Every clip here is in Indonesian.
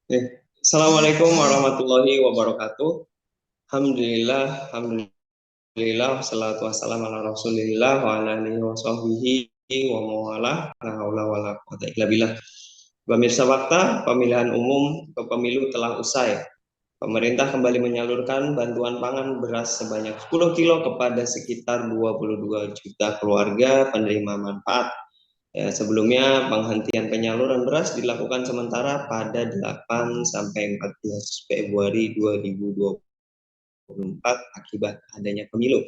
Assalamualaikum warahmatullahi wabarakatuh. Alhamdulillah, alhamdulillah, wassalatu wassalamu ala rasulillah wa ala alihi wa sahbihi wa mawalah, la haula wa la quwata illa billah. Pemirsa Fakta, pemilihan umum ke pemilu telah usai. Pemerintah kembali menyalurkan bantuan pangan beras sebanyak 10 kilo kepada sekitar 22 juta keluarga penerima manfaat. Sebelumnya penghentian penyaluran beras dilakukan sementara pada 8 sampai 14 Februari 2024 akibat adanya pemilu.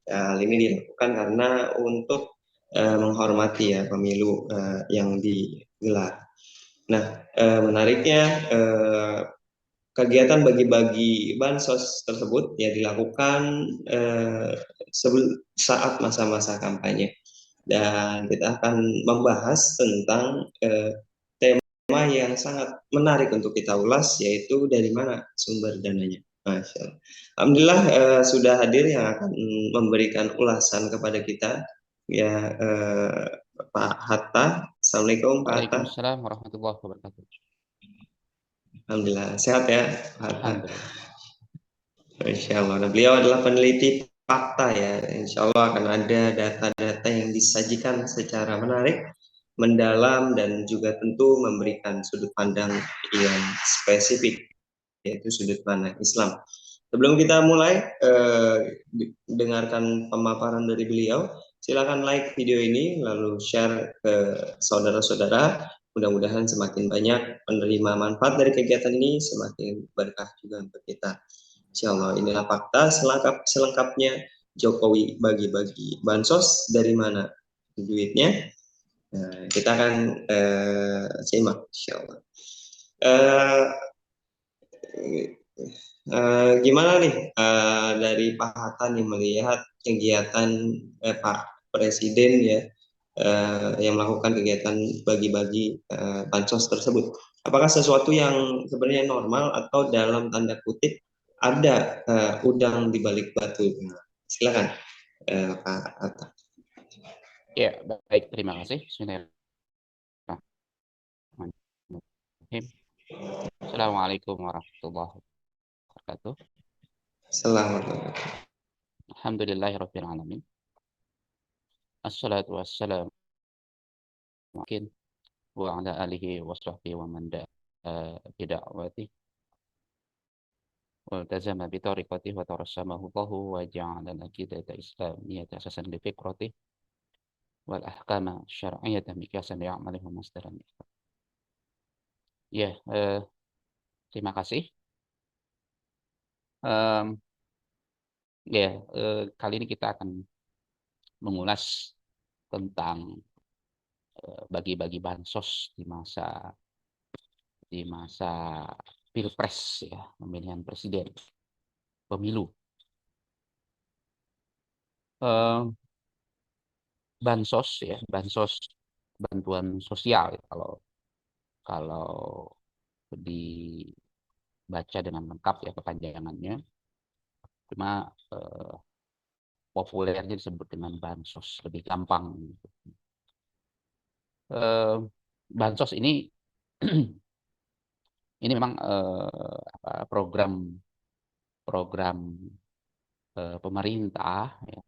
Hal ini dilakukan karena untuk menghormati ya pemilu yang digelar. Nah, menariknya kegiatan bagi-bagi bansos tersebut ya dilakukan saat masa-masa kampanye. Dan kita akan membahas tentang tema yang sangat menarik untuk kita ulas, yaitu dari mana sumber dananya. Masya Allah. Alhamdulillah sudah hadir yang akan memberikan ulasan kepada kita, ya Pak Hatta. Assalamualaikum Pak Hatta. Waalaikumsalam warahmatullahi wabarakatuh. Alhamdulillah sehat ya Pak Hatta. Alhamdulillah. Masya Allah. Nah, beliau adalah peneliti fakta ya. Insya Allah akan ada data-data yang disajikan secara menarik, mendalam, dan juga tentu memberikan sudut pandang yang spesifik, yaitu sudut pandang Islam. Sebelum kita mulai dengarkan pemaparan dari beliau, silakan like video ini, lalu share ke saudara-saudara. Mudah-mudahan semakin banyak penerima manfaat dari kegiatan ini, semakin berkah juga untuk kita. Insya Allah, inilah fakta selengkapnya. Jokowi bagi-bagi bansos, dari mana duitnya? Nah, kita akan simak, insya Allah. Gimana nih dari Pak Hatta nih melihat kegiatan Pak Presiden ya yang melakukan kegiatan bagi-bagi bansos tersebut? Apakah sesuatu yang sebenarnya normal atau dalam tanda kutip ada udang di balik batu? Nah, silakan Pak Hatta. Ya, baik. Terima kasih. Bismillahirrahmanirrahim. Assalamualaikum warahmatullahi wabarakatuh. Selamat. Alhamdulillahirabbil alamin. Assalatu wassalamu mungkin wa ala alihi wa sahbihi wa man bida'wati wa tazama bi tariqati wa tarassamahu Allahu wa ja'ala al-aqidata islamiyata asasan li fikrati wal ahkama syar'iyyata miqyasan ya'maluhu masdaran. Ya, terima kasih. Kali ini kita akan mengulas tentang bagi-bagi bansos di masa pilpres ya, pemilihan presiden, pemilu. Bansos ya, bantuan sosial ya, kalau dibaca dengan lengkap ya kepanjangannya, cuma populernya disebut dengan bansos, lebih gampang gitu. Bansos ini ini memang program pemerintah ya,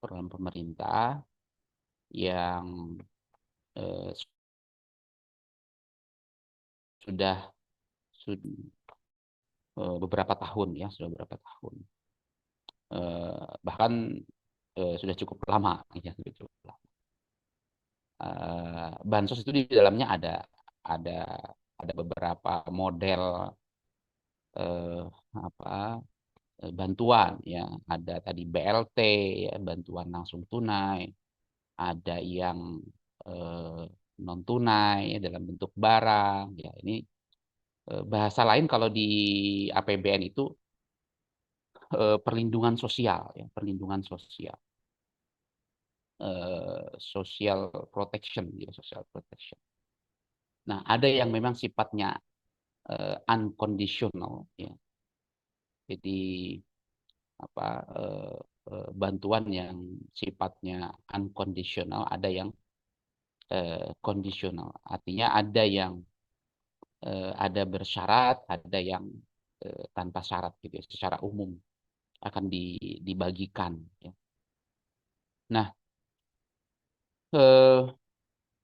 program pemerintah yang sudah beberapa tahun ya, bahkan sudah cukup lama ya, bansos itu di dalamnya ada beberapa model bantuan ya, ada tadi BLT ya, bantuan langsung tunai, ada yang non tunai ya, dalam bentuk barang ya. Ini bahasa lain kalau di APBN itu perlindungan sosial ya, social protection ya, social protection. Nah, ada yang memang sifatnya unconditional ya. Jadi bantuan yang sifatnya unconditional, ada yang kondisional. Artinya ada yang ada bersyarat, ada yang tanpa syarat gitu ya, secara umum akan dibagikan ya. Nah, eh,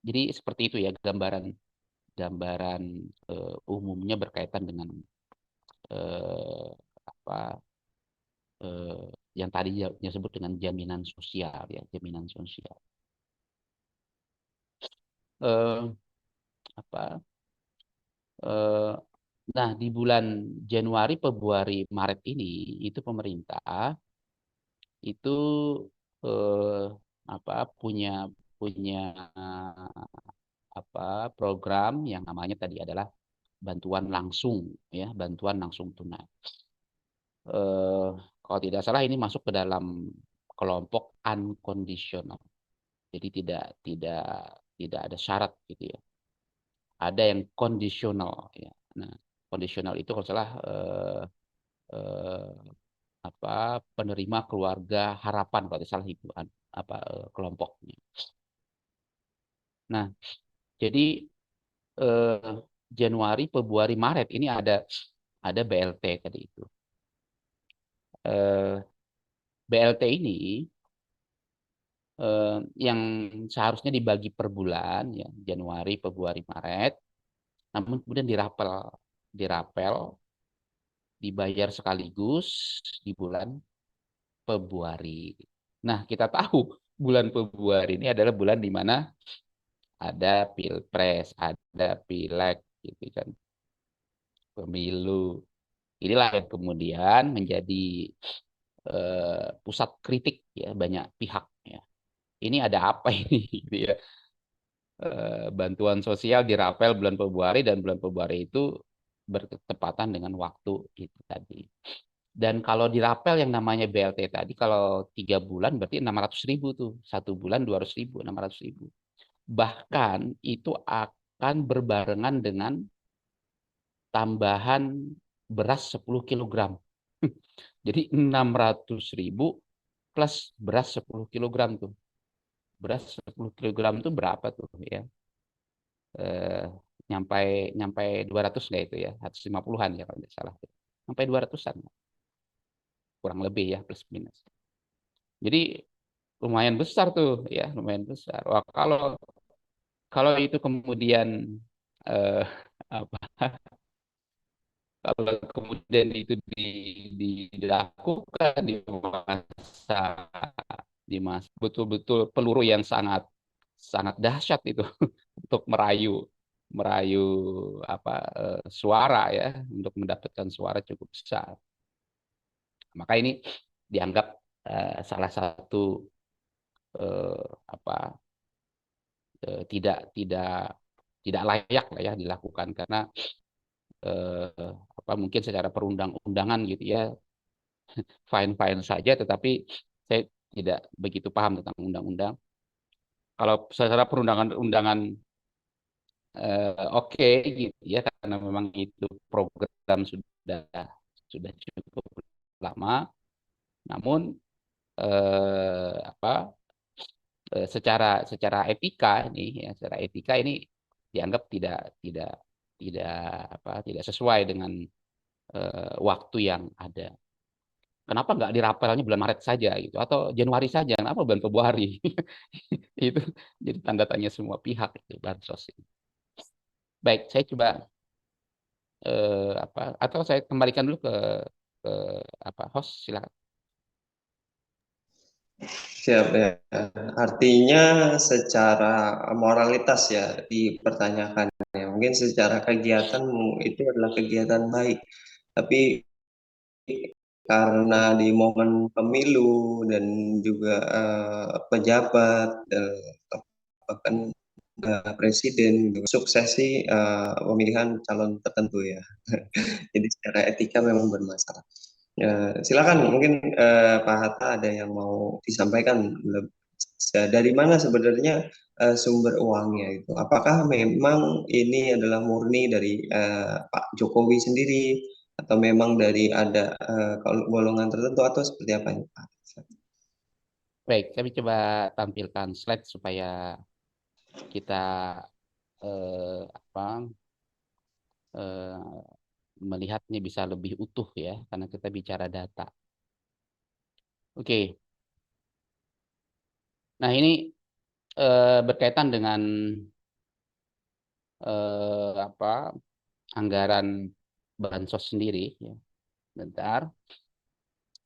jadi seperti itu ya gambaran gambaran umumnya berkaitan dengan eh, apa eh, yang tadi disebut dengan jaminan sosial ya, jaminan sosial. Eh, apa eh, Nah, di bulan Januari, Februari, Maret ini itu pemerintah itu eh, punya punya program yang namanya tadi adalah bantuan langsung ya, bantuan langsung tunai. Eh, Kalau tidak salah ini masuk ke dalam kelompok unconditional. Jadi tidak tidak ada syarat gitu ya. Ada yang kondisional ya. Nah, kondisional itu kalau salah eh, penerima keluarga harapan kalau tidak salah itu kelompoknya. Nah, jadi eh, Januari, Februari, Maret ini ada BLT tadi itu. Eh, BLT ini yang seharusnya dibagi per bulan ya, Januari, Februari, Maret, namun kemudian dirapel, dibayar sekaligus di bulan Februari. Nah, kita tahu bulan Februari ini adalah bulan di mana ada pilpres, ada pileg, gitu kan, pemilu. Inilah yang kemudian menjadi pusat kritik ya banyak pihak ya. Ini ada apa ini? Gitu ya. Bantuan sosial dirapel bulan Februari dan bulan Februari itu bertepatan dengan waktu itu tadi. Dan kalau dirapel yang namanya BLT tadi, kalau 3 bulan berarti 600.000 tuh. 1 bulan 200.000, 600.000. Bahkan itu akan berbarengan dengan tambahan beras 10 kilogram. Jadi 600.000 plus beras 10 kilogram tuh. Beras 10 kilogram itu berapa tuh ya? Eh, nyampe nyampe 200 nggak itu ya? 150-an ya kalau tidak salah. Sampai 200-an. Kurang lebih ya plus minus. Jadi lumayan besar tuh ya, lumayan besar. Wah, kalau kalau itu kemudian eh, apa kalau kemudian itu dilakukan di masa betul-betul peluru yang sangat sangat dahsyat itu untuk merayu merayu suara ya, untuk mendapatkan suara cukup besar. Maka ini dianggap salah satu eh, apa tidak tidak tidak layak lah ya dilakukan karena mungkin secara perundang-undangan gitu ya fine-fine saja, tetapi saya tidak begitu paham tentang undang-undang. Kalau secara perundangan-undangan oke gitu ya, karena memang itu program sudah cukup lama. Namun apa secara secara etika ini ya, secara etika ini dianggap tidak tidak tidak tidak sesuai dengan waktu yang ada. Kenapa nggak dirapelnya bulan Maret saja gitu, atau Januari saja? Kenapa bulan Februari? Itu jadi tanda tanya semua pihak itu bansos ini. Baik, saya coba atau saya kembalikan dulu ke host, silakan. Siap ya. Artinya secara moralitas ya dipertanyakan. Ya. Mungkin secara kegiatan itu adalah kegiatan baik. Tapi karena di momen pemilu dan juga pejabat bahkan presiden gitu, suksesi pemilihan calon tertentu ya. Jadi secara etika memang bermasalah. Ya, silakan mungkin Pak Hatta ada yang mau disampaikan dari mana sebenarnya sumber uangnya itu? Apakah memang ini adalah murni dari Pak Jokowi sendiri atau memang dari ada golongan tertentu atau seperti apa ini Pak? Baik, kami coba tampilkan slide supaya kita eh, apa eh, melihatnya bisa lebih utuh ya, karena kita bicara data. Oke, nah ini berkaitan dengan apa anggaran bansos sendiri. Ya. Bentar,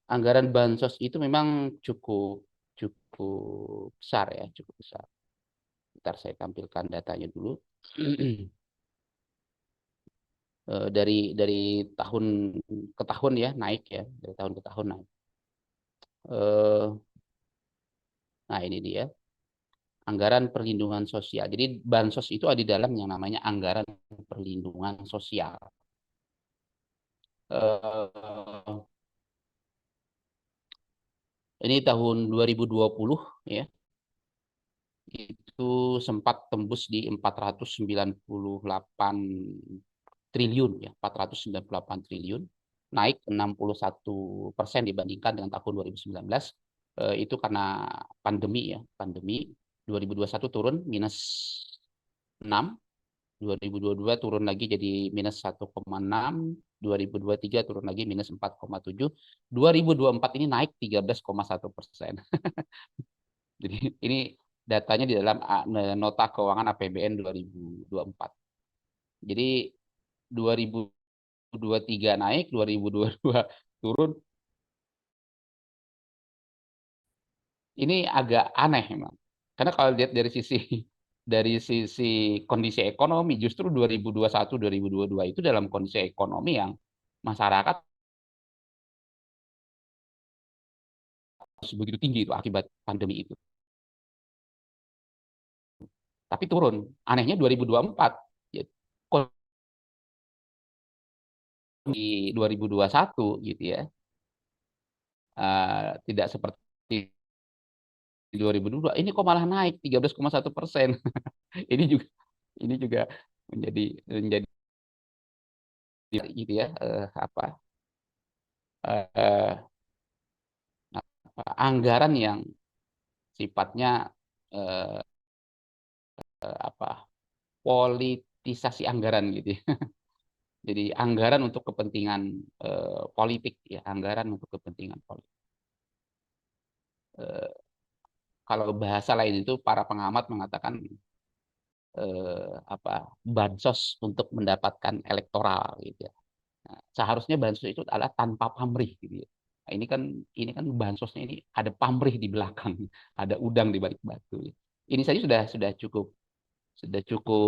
anggaran bansos itu memang cukup cukup besar ya, cukup besar. Bentar saya tampilkan datanya dulu. Dari tahun ke tahun ya naik ya, dari tahun ke tahun naik. Eh, nah ini dia anggaran perlindungan sosial. Jadi bansos itu ada di dalam yang namanya anggaran perlindungan sosial. Eh, ini tahun 2020 ya, itu sempat tembus di 498 triliun ya, 498 triliun, naik 61% dibandingkan dengan tahun 2019. Itu karena pandemi ya, pandemi 2021 turun minus 6, 2022 turun lagi jadi minus 1,6, 2023 turun lagi minus 4,7, 2024 ini naik 13,1%. Jadi ini datanya di dalam nota keuangan APBN 2024. Jadi 2023 naik, 2022 turun. Ini agak aneh memang. Karena kalau lihat dari sisi dari sisi kondisi ekonomi, justru 2021 2022 itu dalam kondisi ekonomi yang masyarakat begitu tinggi itu akibat pandemi itu. Tapi turun. Anehnya 2024 ya, di 2021 gitu ya. Tidak seperti di 2022. Ini kok malah naik 13,1%. Ini juga ini juga menjadi menjadi gitu ya apa eh, anggaran yang sifatnya eh, apa politisasi anggaran gitu ya. Jadi anggaran untuk kepentingan politik ya, anggaran untuk kepentingan politik. Eh, Kalau bahasa lain itu para pengamat mengatakan apa bansos untuk mendapatkan elektoral gitu ya. Nah, seharusnya bansos itu adalah tanpa pamrih gitu ya. Nah, ini kan bansosnya ini ada pamrih di belakang, ada udang di balik batu. Ini saja sudah cukup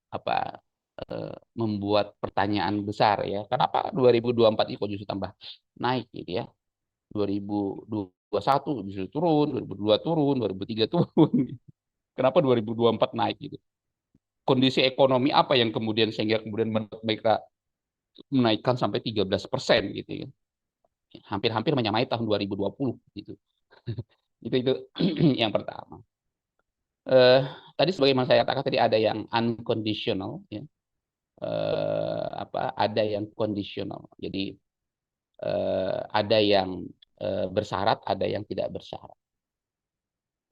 apa membuat pertanyaan besar ya. Kenapa 2024 ini kok justru tambah naik gitu ya? 2021 justru turun, 2002 turun, 2003 turun. Kenapa 2024 naik gitu? Kondisi ekonomi apa yang kemudian sehingga kemudian mereka menaikkan sampai 13% gitu ya. Hampir-hampir menyamai tahun 2020 gitu. Itu yang pertama. Eh, Tadi sebagaimana saya katakan tadi ada yang unconditional ya. Ada yang conditional. Jadi ada yang bersyarat, ada yang tidak bersyarat.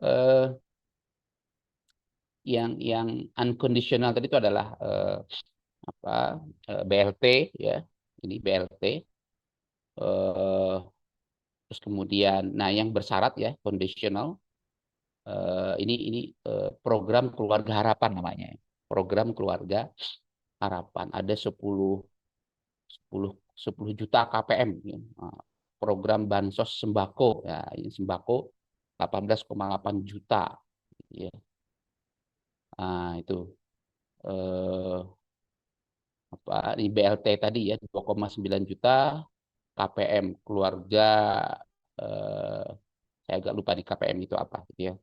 Eh, yang unconditional tadi itu adalah apa BLT ya. Ini BLT. Eh, Terus kemudian, nah yang bersyarat ya, conditional. Ini program keluarga harapan namanya. Program keluarga harapan. Ada 10 juta KPM. Ya. Program bansos sembako. Ya, ini sembako 18,8 juta. Ya. Nah, itu. Eh, di BLT tadi ya, 2,9 juta. KPM keluarga. Eh, saya agak lupa di KPM itu apa. Gitu ya.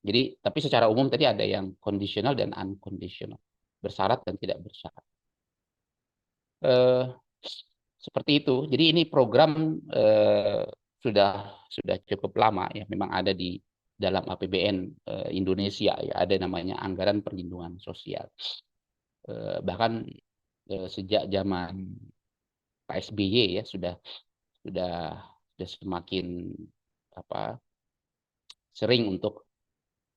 Jadi, tapi secara umum tadi ada yang conditional dan unconditional, bersyarat dan tidak bersyarat. Eh, Seperti itu. Jadi ini program sudah sudah cukup lama ya, memang ada di dalam APBN Indonesia ya, ada namanya Anggaran Perlindungan Sosial. Bahkan sejak zaman Pak SBY ya sudah sudah semakin apa sering untuk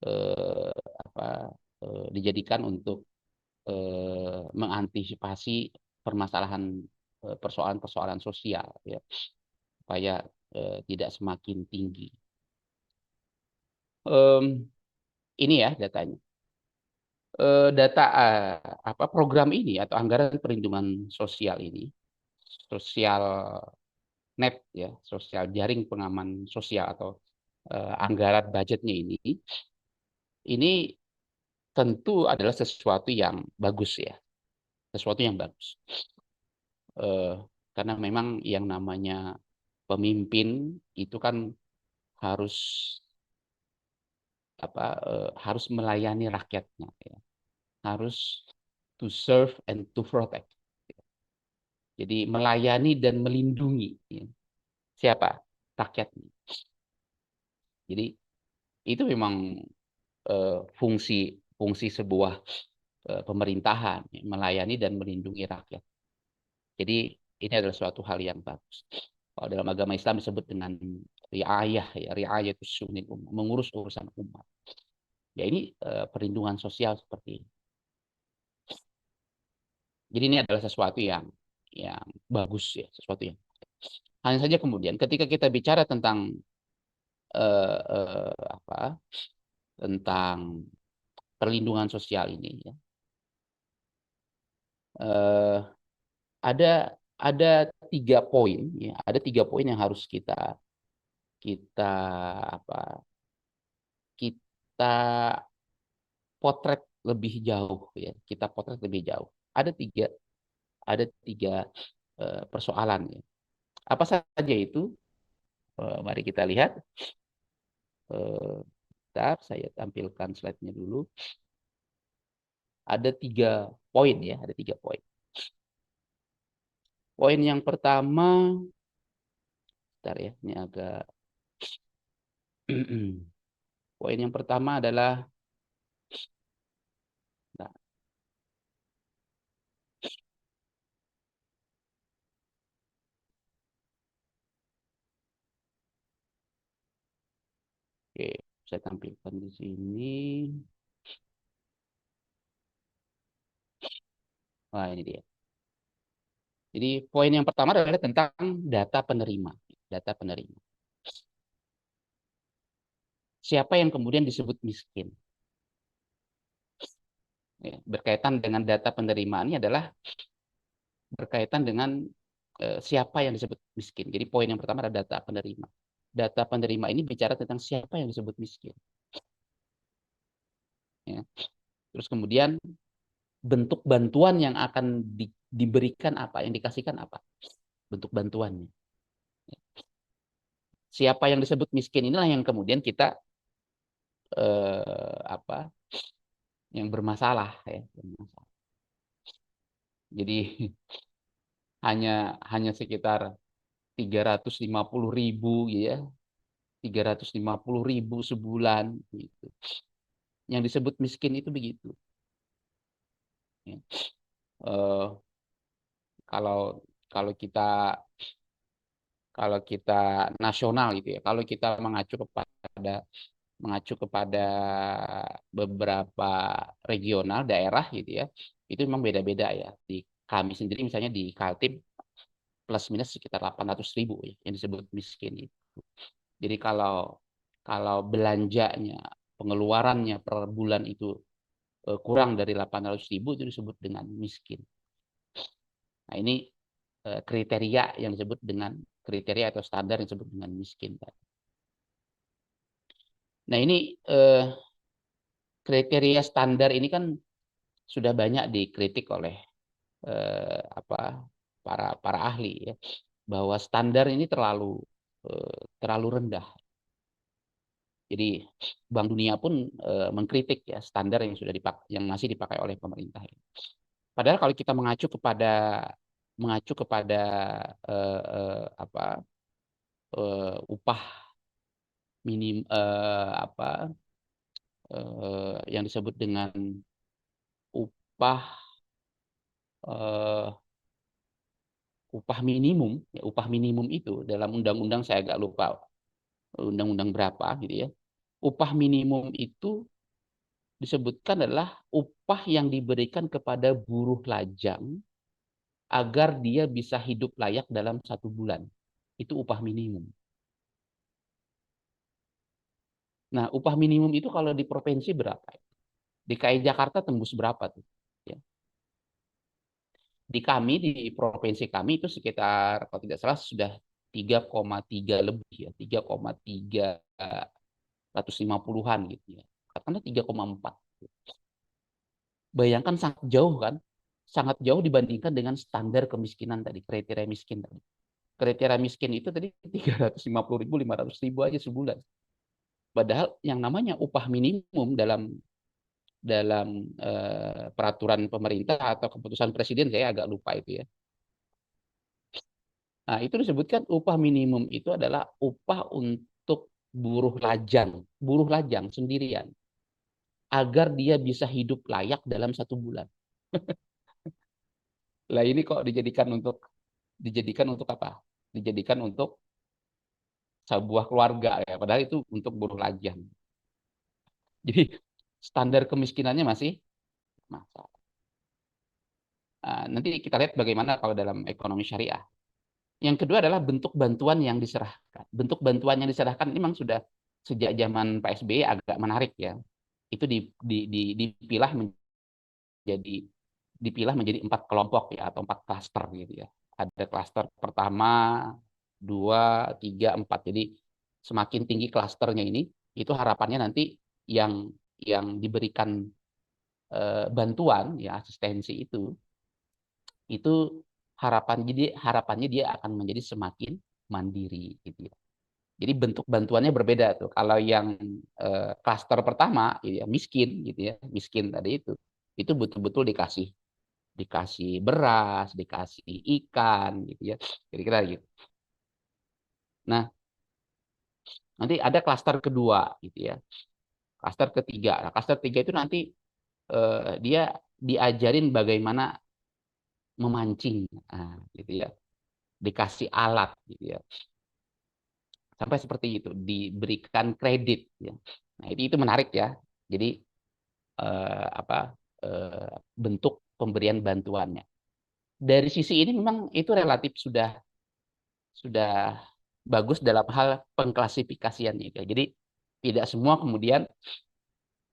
eh, apa dijadikan untuk mengantisipasi permasalahan persoalan-persoalan sosial ya supaya tidak semakin tinggi. Ini ya datanya. Data apa program ini atau anggaran perlindungan sosial ini, sosial net ya, sosial jaring pengaman sosial atau anggaran budgetnya ini tentu adalah sesuatu yang bagus ya, sesuatu yang bagus. Karena memang yang namanya pemimpin itu kan harus harus melayani rakyatnya ya. Harus to serve and to protect. Jadi melayani dan melindungi ya. Siapa? Rakyatnya. Jadi itu memang fungsi sebuah pemerintahan ya, melayani dan melindungi rakyat. Jadi ini adalah suatu hal yang bagus. Kalau dalam agama Islam disebut dengan riayah ya, riayah itu syu'unil ummah, mengurus urusan umat. Ya ini perlindungan sosial seperti ini. Jadi ini adalah sesuatu yang bagus ya, sesuatu yang. Hanya saja kemudian ketika kita bicara tentang tentang perlindungan sosial ini ya, ada 3 poin ya, ada 3 poin yang harus kita kita potret lebih jauh ya, kita potret lebih jauh. Ada tiga persoalan ya. Apa saja itu? Mari kita lihat. Bentar, saya tampilkan slide-nya dulu. Ada 3 poin ya, ada 3 poin. Poin yang pertama, bentar ya, ini agak. Poin yang pertama adalah, nah, oke, saya tampilkan di sini. Wah, ini dia. Jadi poin yang pertama adalah tentang data penerima. Data penerima. Siapa yang kemudian disebut miskin? Ya, berkaitan dengan data penerima ini adalah berkaitan dengan siapa yang disebut miskin. Jadi poin yang pertama adalah data penerima. Data penerima ini bicara tentang siapa yang disebut miskin. Ya. Terus kemudian bentuk bantuan yang akan diberikan apa, yang dikasihkan apa, bentuk bantuannya. Siapa yang disebut miskin inilah yang kemudian kita yang bermasalah ya. Jadi hanya sekitar 350.000 ya, 350.000 sebulan gitu. Yang disebut miskin itu begitu. Ya. Kalau kalau kita nasional gitu ya, kalau kita mengacu kepada beberapa regional daerah gitu ya, itu memang beda-beda ya. Di kami sendiri misalnya di Kaltim plus minus sekitar 800.000 ya, yang disebut miskin itu. Jadi kalau belanjanya, pengeluarannya per bulan itu kurang dari 800.000 itu disebut dengan miskin. Nah ini kriteria yang disebut dengan kriteria atau standar yang disebut dengan miskin. Nah ini kriteria standar ini kan sudah banyak dikritik oleh para ahli ya, bahwa standar ini terlalu rendah. Jadi Bank Dunia pun mengkritik ya standar yang masih dipakai oleh pemerintah. Padahal kalau kita mengacu kepada upah minim yang disebut dengan upah minimum, ya, upah minimum itu dalam undang-undang saya agak lupa undang-undang berapa gitu ya. Upah minimum itu disebutkan adalah upah yang diberikan kepada buruh lajang agar dia bisa hidup layak dalam 1 bulan. Itu upah minimum. Nah, upah minimum itu kalau di provinsi berapa? DKI Jakarta tembus berapa tuh? Ya. Di kami, di provinsi kami itu sekitar, kalau tidak salah, sudah 3,3 lebih ya, 3,350-an gitu ya. Katakanlah 3,4. Bayangkan sangat jauh kan? Sangat jauh dibandingkan dengan standar kemiskinan tadi, kriteria miskin tadi. Kriteria miskin itu tadi 350.000, 500.000 aja sebulan. Padahal yang namanya upah minimum dalam peraturan pemerintah atau keputusan presiden, saya agak lupa itu ya. Nah, itu disebutkan upah minimum itu adalah upah untuk buruh lajang sendirian, agar dia bisa hidup layak dalam 1 bulan. Lah ini kok dijadikan untuk apa? Dijadikan untuk sebuah keluarga ya, padahal itu untuk buruh lajang. Jadi standar kemiskinannya masih masalah. Nanti kita lihat bagaimana kalau dalam ekonomi syariah. Yang kedua adalah bentuk bantuan yang diserahkan. Bentuk bantuan yang diserahkan ini memang sudah sejak zaman Pak SBY agak menarik ya. Itu menjadi dipilah menjadi 4 kelompok ya, atau 4 klaster gitu ya. Ada klaster pertama, 2, 3, 4. Jadi semakin tinggi klasternya ini, itu harapannya nanti yang diberikan bantuan ya, asistensi itu harapannya dia akan menjadi semakin mandiri gitu ya. Jadi bentuk bantuannya berbeda tuh. Kalau yang klaster pertama gitu ya, miskin gitu ya, miskin tadi itu betul-betul dikasih beras, dikasih ikan gitu ya. Kira-kira gitu. Nah, nanti ada klaster kedua gitu ya. Klaster ketiga. Nah, klaster ketiga itu nanti dia diajarin bagaimana memancing, nah, gitu ya. Dikasih alat gitu ya. Sampai seperti itu, diberikan kredit ya. Nah, itu menarik ya. Jadi apa bentuk pemberian bantuannya. Dari sisi ini memang itu relatif sudah bagus dalam hal pengklasifikasiannya itu. Jadi tidak semua kemudian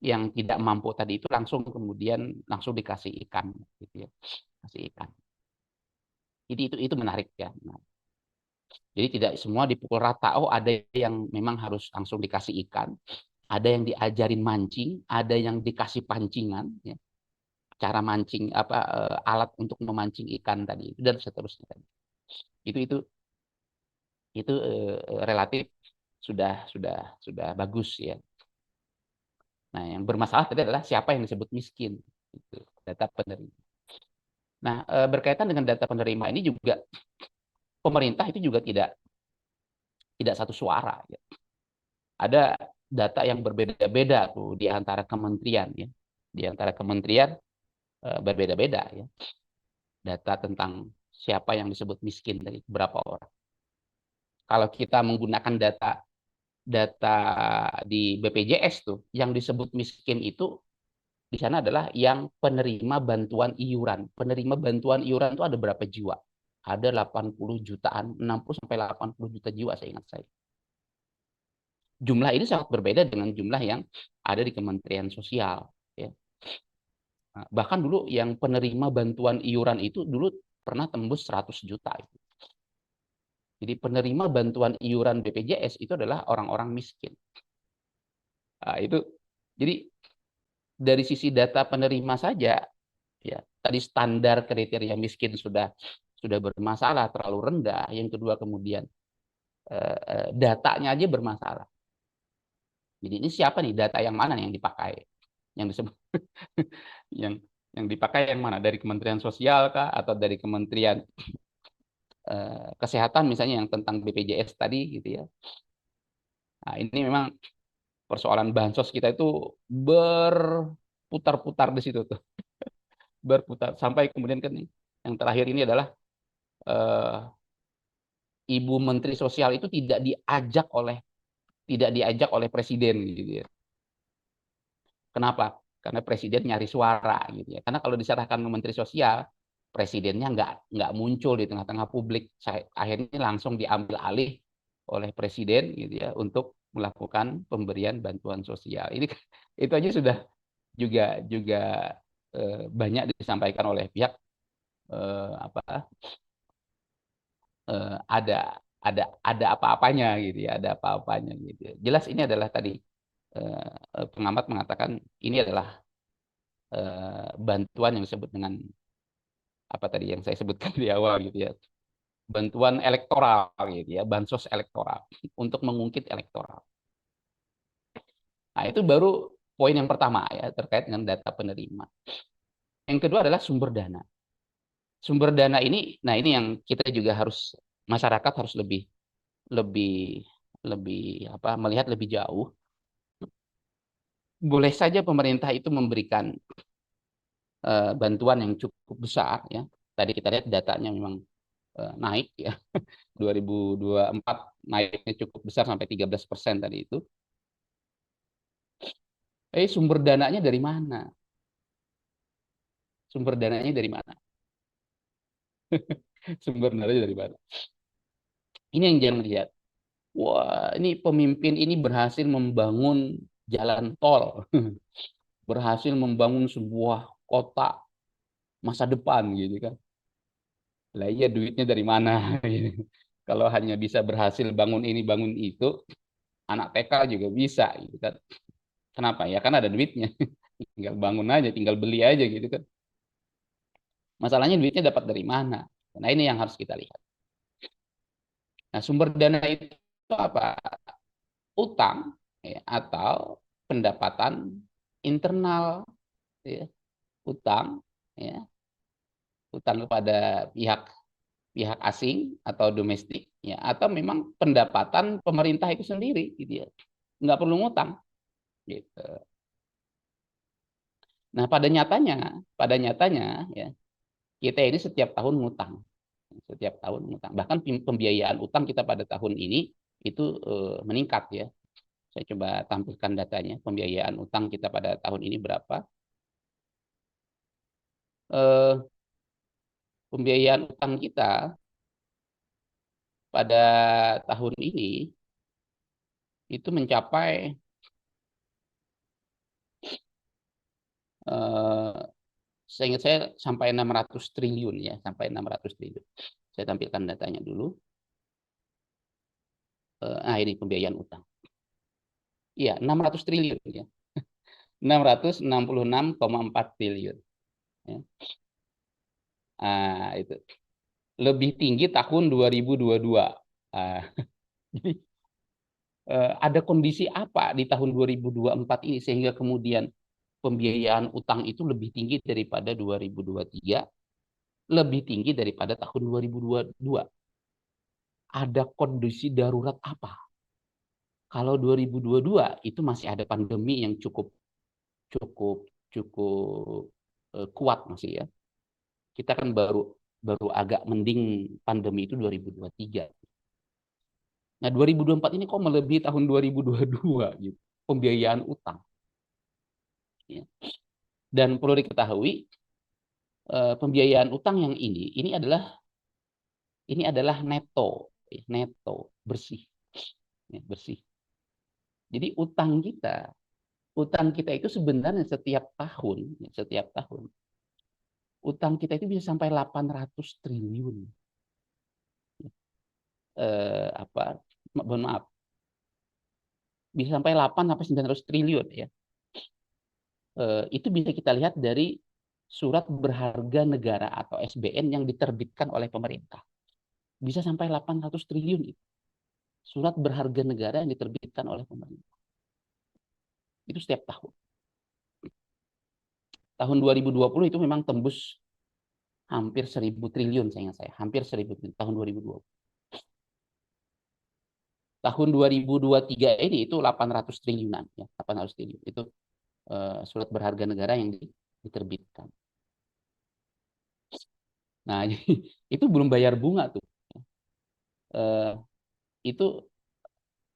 yang tidak mampu tadi itu langsung dikasih ikan gitu ya. Kasih ikan. Jadi itu menarik ya. Nah, jadi tidak semua dipukul rata. Oh, ada yang memang harus langsung dikasih ikan, ada yang diajarin mancing, ada yang dikasih pancingan ya. Cara mancing apa alat untuk memancing ikan tadi dan seterusnya tadi. Itu relatif sudah bagus ya. Nah, yang bermasalah tadi adalah siapa yang disebut miskin. Itu data penerima. Nah, berkaitan dengan data penerima ini juga pemerintah itu juga tidak satu suara. Ya. Ada data yang berbeda-beda tuh di antara kementerian ya. Di antara kementerian berbeda-beda ya. Data tentang siapa yang disebut miskin dari berapa orang. Kalau kita menggunakan data di BPJS tuh, yang disebut miskin itu di sana adalah yang penerima bantuan iuran. Penerima bantuan iuran itu ada berapa jiwa? Ada 80 jutaan, 60 sampai 80 juta jiwa saya ingat saya. Jumlah ini sangat berbeda dengan jumlah yang ada di Kementerian Sosial. Ya. Nah, bahkan dulu yang penerima bantuan iuran itu dulu pernah tembus 100 juta. Jadi penerima bantuan iuran BPJS itu adalah orang-orang miskin. Nah, jadi dari sisi data penerima saja, ya tadi standar kriteria miskin sudah bermasalah, terlalu rendah. Yang kedua kemudian datanya aja bermasalah. Jadi ini siapa nih, data yang mana yang dipakai? Yang disebut yang yang dipakai yang mana? Dari Kementerian Sosial kah atau dari Kementerian Kesehatan misalnya yang tentang BPJS tadi gitu ya. Nah, ini memang persoalan bansos kita itu berputar-putar di situ tuh, berputar sampai kemudian kan yang terakhir ini adalah eh, Ibu Menteri Sosial itu tidak diajak oleh presiden gitu ya. Kenapa? karena presiden nyari suara gitu ya. Karena kalau diserahkan ke Menteri Sosial, presidennya nggak muncul di tengah-tengah publik. Akhirnya langsung diambil alih oleh presiden gitu ya untuk melakukan pemberian bantuan sosial. Ini itu aja sudah juga juga banyak disampaikan oleh pihak apa ada ada apa-apanya gitu ya, ada apa-apanya gitu. Jelas ini adalah tadi pengamat mengatakan ini adalah bantuan yang disebut dengan apa tadi yang saya sebutkan di awal gitu ya, bantuan elektoral gitu ya, bansos elektoral untuk mengungkit elektoral. Nah, itu baru poin yang pertama ya terkait dengan data penerima. Yang kedua adalah sumber dana. Sumber dana ini, nah ini yang kita juga harus masyarakat harus lebih lebih lebih apa melihat lebih jauh. Boleh saja pemerintah itu memberikan bantuan yang cukup besar ya. Tadi kita lihat datanya memang naik ya. 2024 naiknya cukup besar sampai 13% tadi itu. Sumber dananya dari mana? Sumber dananya dari mana? Sumber dananya dari mana? Ini yang jangan lihat. Wah, ini pemimpin ini berhasil membangun jalan tol, berhasil membangun sebuah kota masa depan gitu kan. Lah iya duitnya dari mana? Kalau hanya bisa berhasil bangun ini bangun itu, anak TK juga bisa gitu kan. Kenapa? Ya kan ada duitnya. Tinggal bangun aja, tinggal beli aja gitu kan. Masalahnya duitnya dapat dari mana? Nah ini yang harus kita lihat. Nah sumber dana itu apa? Utang ya, atau pendapatan internal ya. Utang ya, utang kepada pihak pihak asing atau domestik ya, atau memang pendapatan pemerintah itu sendiri gitu ya. Nggak perlu ngutang gitu. Nah pada nyatanya ya kita ini setiap tahun ngutang, setiap tahun ngutang. Bahkan pembiayaan utang kita pada tahun ini itu meningkat ya. Saya coba tampilkan datanya, pembiayaan utang kita pada tahun ini berapa. Eh, Pembiayaan utang kita pada tahun ini itu mencapai eh, saya ingat saya sampai 600 triliun ya, sampai 600 triliun. Saya tampilkan datanya dulu. Ini pembiayaan utang. Iya, 600 triliun ya. 666,4 triliun. Ya. Itu lebih tinggi tahun 2022. Ah, jadi ada kondisi apa di tahun 2024 ini sehingga kemudian pembiayaan utang itu lebih tinggi daripada 2023, lebih tinggi daripada tahun 2022. Ada kondisi darurat apa? Kalau 2022 itu masih ada pandemi yang cukup cukup cukup kuat masih ya. Kita kan baru baru agak mending pandemi itu 2023. Nah, 2024 ini kok melebihi tahun 2022 gitu. Pembiayaan utang. Ya. Dan perlu diketahui pembiayaan utang yang ini adalah neto, neto bersih, ya, bersih. Jadi utang kita itu sebenarnya setiap tahun utang kita itu bisa sampai 800 triliun. Apa? Mohon maaf, bisa sampai 8 sampai 900 triliun ya. Itu bisa kita lihat dari surat berharga negara atau SBN yang diterbitkan oleh pemerintah. Bisa sampai 800 triliun itu. Surat berharga negara yang diterbitkan oleh pemerintah. Itu setiap tahun. Tahun 2020 itu memang tembus hampir 1.000 triliun saya ingat saya, hampir 1.000 triliun tahun 2020. Tahun 2023 ini itu 800 triliunan ya, 800 triliun. Itu surat berharga negara yang diterbitkan. Nah, itu belum bayar bunga tuh. Itu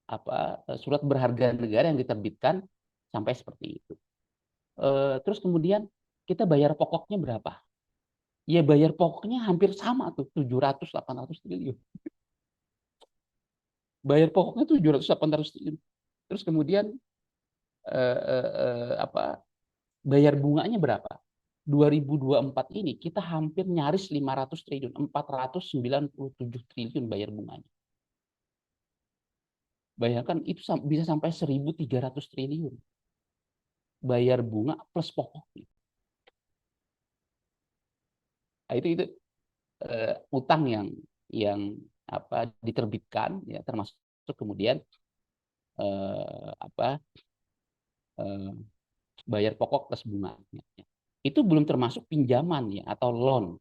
apa surat berharga negara yang diterbitkan sampai seperti itu. Terus kemudian kita bayar pokoknya berapa? Ya bayar pokoknya hampir sama tuh, 700-800 triliun. Bayar pokoknya 700-800 triliun. Terus kemudian apa? Bayar bunganya berapa? 2024 ini kita hampir nyaris 500 triliun, 497 triliun bayar bunganya. Bayangkan itu bisa sampai 1.300 triliun bayar bunga plus pokoknya. Nah, itu utang yang apa diterbitkan ya, termasuk kemudian apa bayar pokok plus bunganya. Itu belum termasuk pinjaman ya atau loan.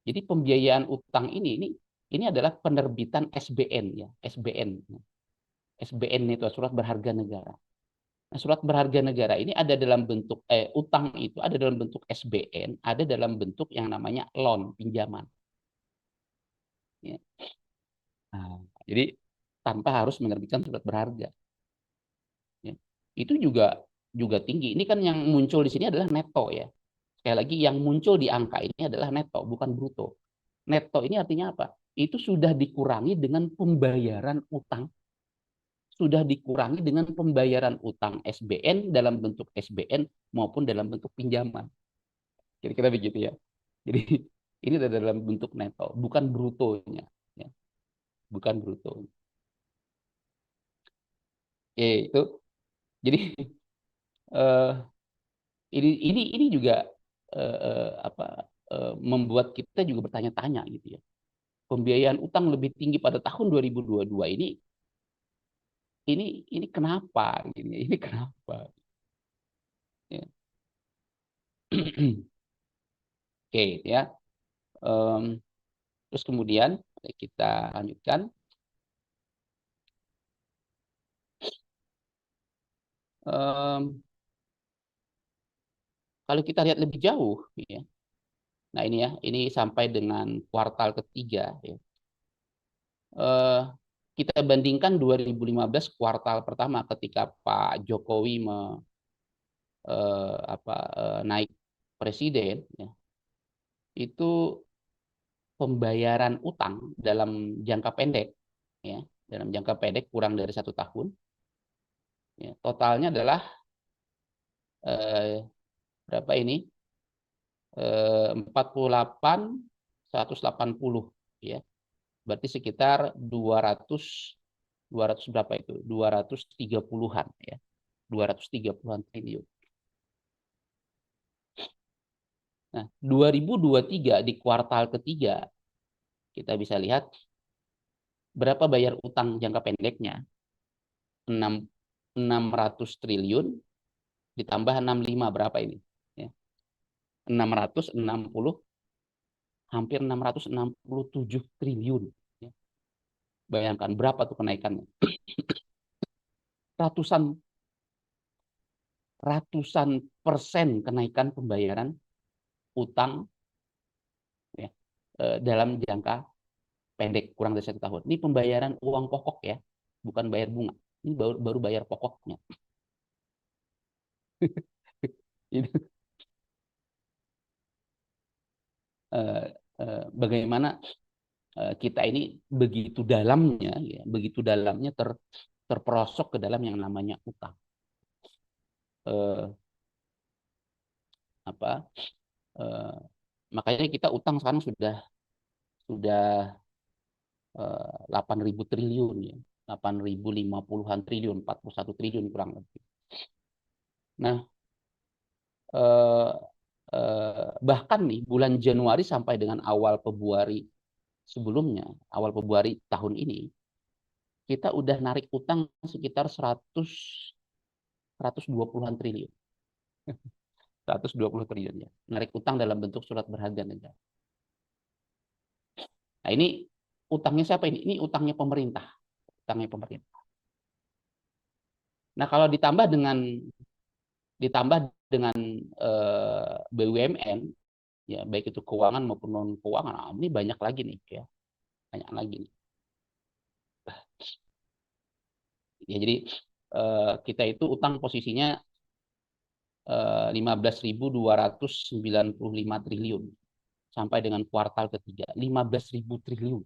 Jadi pembiayaan utang ini adalah penerbitan SBN ya, SBN. SBN itu surat berharga negara. Nah, surat berharga negara ini ada dalam bentuk utang itu ada dalam bentuk SBN, ada dalam bentuk yang namanya loan, pinjaman. Ya. Nah, jadi tanpa harus menerbitkan surat berharga. Ya. Itu juga tinggi. Ini kan yang muncul di sini adalah neto ya. Sekali lagi yang muncul di angka ini adalah neto, bukan bruto. Neto ini artinya apa? Itu sudah dikurangi dengan pembayaran utang, sudah dikurangi dengan pembayaran utang SBN dalam bentuk SBN maupun dalam bentuk pinjaman. Kira-kira begitu ya. Jadi ini dalam bentuk neto, bukan brutonya. Ya. Bukan bruto. Oke, itu. Jadi eh, ini juga apa membuat kita juga bertanya-tanya gitu ya. Pembiayaan utang lebih tinggi pada tahun 2022 ini kenapa gini? Ini kenapa? Ya. Oke ya. Terus kemudian kita lanjutkan. Kalau kita lihat lebih jauh, ya. Nah ini ya, ini sampai dengan kuartal ketiga. Ya. Kita bandingkan 2015 kuartal pertama ketika Pak Jokowi naik presiden, ya. Itu pembayaran utang dalam jangka pendek, ya, dalam jangka pendek kurang dari 1 tahun, ya, totalnya adalah berapa ini? 48.180, ya. Berarti sekitar 200 berapa itu? 230-an ya. 230-an triliun. Nah, 2023 di kuartal ketiga kita bisa lihat berapa bayar utang jangka pendeknya. 600 triliun ditambah 65 berapa ini? Ya. 660 hampir 667 triliun. Ya. Bayangkan berapa tuh kenaikannya? Ratusan persen kenaikan pembayaran utang ya, dalam jangka pendek kurang dari 1 tahun. Ini pembayaran uang pokok ya, bukan bayar bunga. Ini baru bayar pokoknya. Bagaimana kita ini begitu dalamnya, ya, begitu dalamnya terperosok ke dalam yang namanya utang. Makanya kita utang sekarang sudah 8.000 triliun ya, 8.050-an triliun, 41 triliun kurang lebih. Nah, bahkan nih bulan Januari sampai dengan awal Februari sebelumnya, awal Februari tahun ini, kita udah narik utang sekitar 120-an triliun. 120 triliun ya. Narik utang dalam bentuk surat berharga negara. Nah, ini utangnya siapa ini? Ini utangnya pemerintah. Utangnya pemerintah. Nah, kalau ditambah dengan BUMN ya, baik itu keuangan maupun non keuangan, nah, ini banyak lagi nih ya. Banyak lagi nih. Ya, jadi kita itu utang posisinya 15.295 triliun sampai dengan kuartal ketiga 15.000 triliun.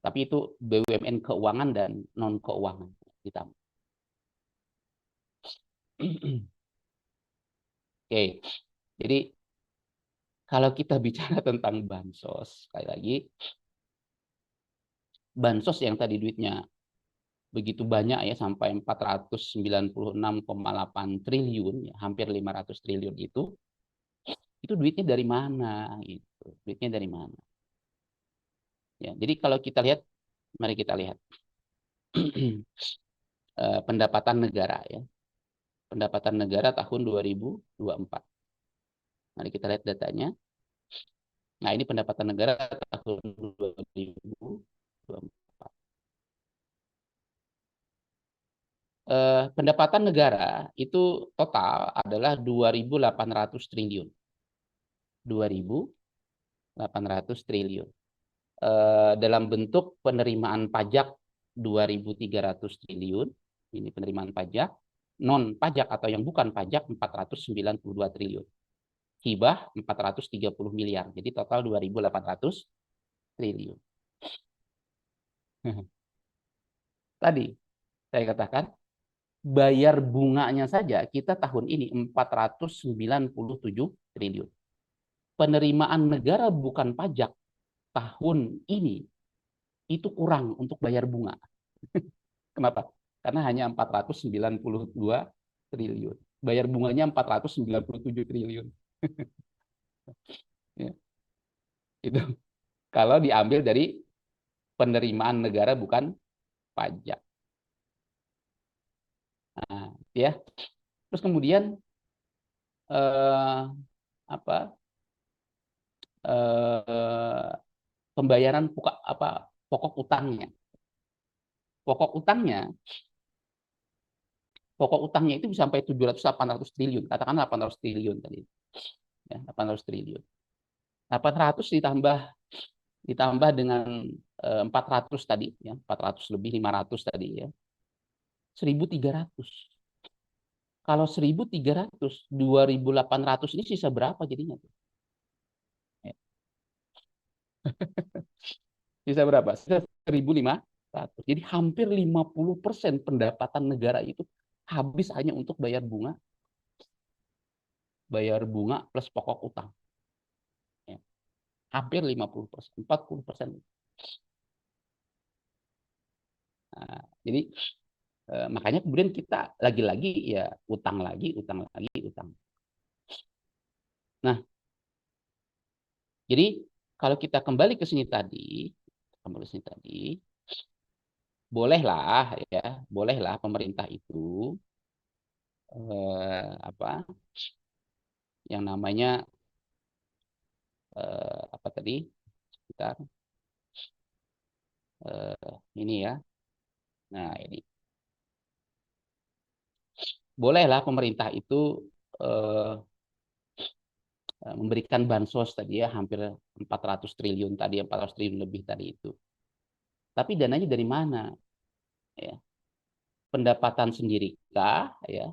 Tapi itu BUMN keuangan dan non keuangan ditambah. Oke, jadi kalau kita bicara tentang bansos, sekali lagi, bansos yang tadi duitnya begitu banyak ya, sampai 496,8 triliun, ya, hampir 500 triliun itu duitnya dari mana? Gitu. Duitnya dari mana? Ya, jadi kalau kita lihat, mari kita lihat pendapatan negara ya, pendapatan negara tahun 2024. Mari kita lihat datanya. Nah, ini pendapatan negara tahun 2024. Pendapatan negara itu total adalah 2.800 triliun. 2.800 triliun. Dalam bentuk penerimaan pajak 2.300 triliun. Ini penerimaan pajak. Non pajak atau yang bukan pajak 492 triliun. Hibah 430 miliar. Jadi total 2.800 triliun. Tadi saya katakan bayar bunganya saja kita tahun ini 497 triliun. Penerimaan negara bukan pajak tahun ini itu kurang untuk bayar bunga. Kenapa? Karena hanya 492 triliun. Bayar bunganya 497 triliun. Ya, itu kalau diambil dari penerimaan negara bukan pajak. Nah, ya. Terus kemudian apa? Pembayaran pokok utangnya. Pokok utangnya itu bisa sampai 700-800 triliun. Katakan 800 triliun tadi. Ya, 800 triliun. 800 ditambah dengan 400 tadi ya, 400 lebih 500 tadi ya. 1.300. Kalau 1.300, 2.800 ini sisa berapa jadinya? Ya. Sisa berapa? Sisa 1.500. Jadi hampir 50% pendapatan negara itu habis hanya untuk bayar bunga plus pokok utang. Ya. Hampir 50%, 40%. Nah, jadi makanya kemudian kita lagi-lagi ya utang lagi. Nah, jadi kalau kita kembali ke sini tadi, bolehlah pemerintah itu yang namanya apa tadi? Sekitar ini ya. Nah, ini bolehlah pemerintah itu memberikan bansos tadi ya, hampir 400 triliun tadi, 400 triliun lebih tadi itu. Tapi dananya dari mana? Ya. Pendapatan sendiri kah ya,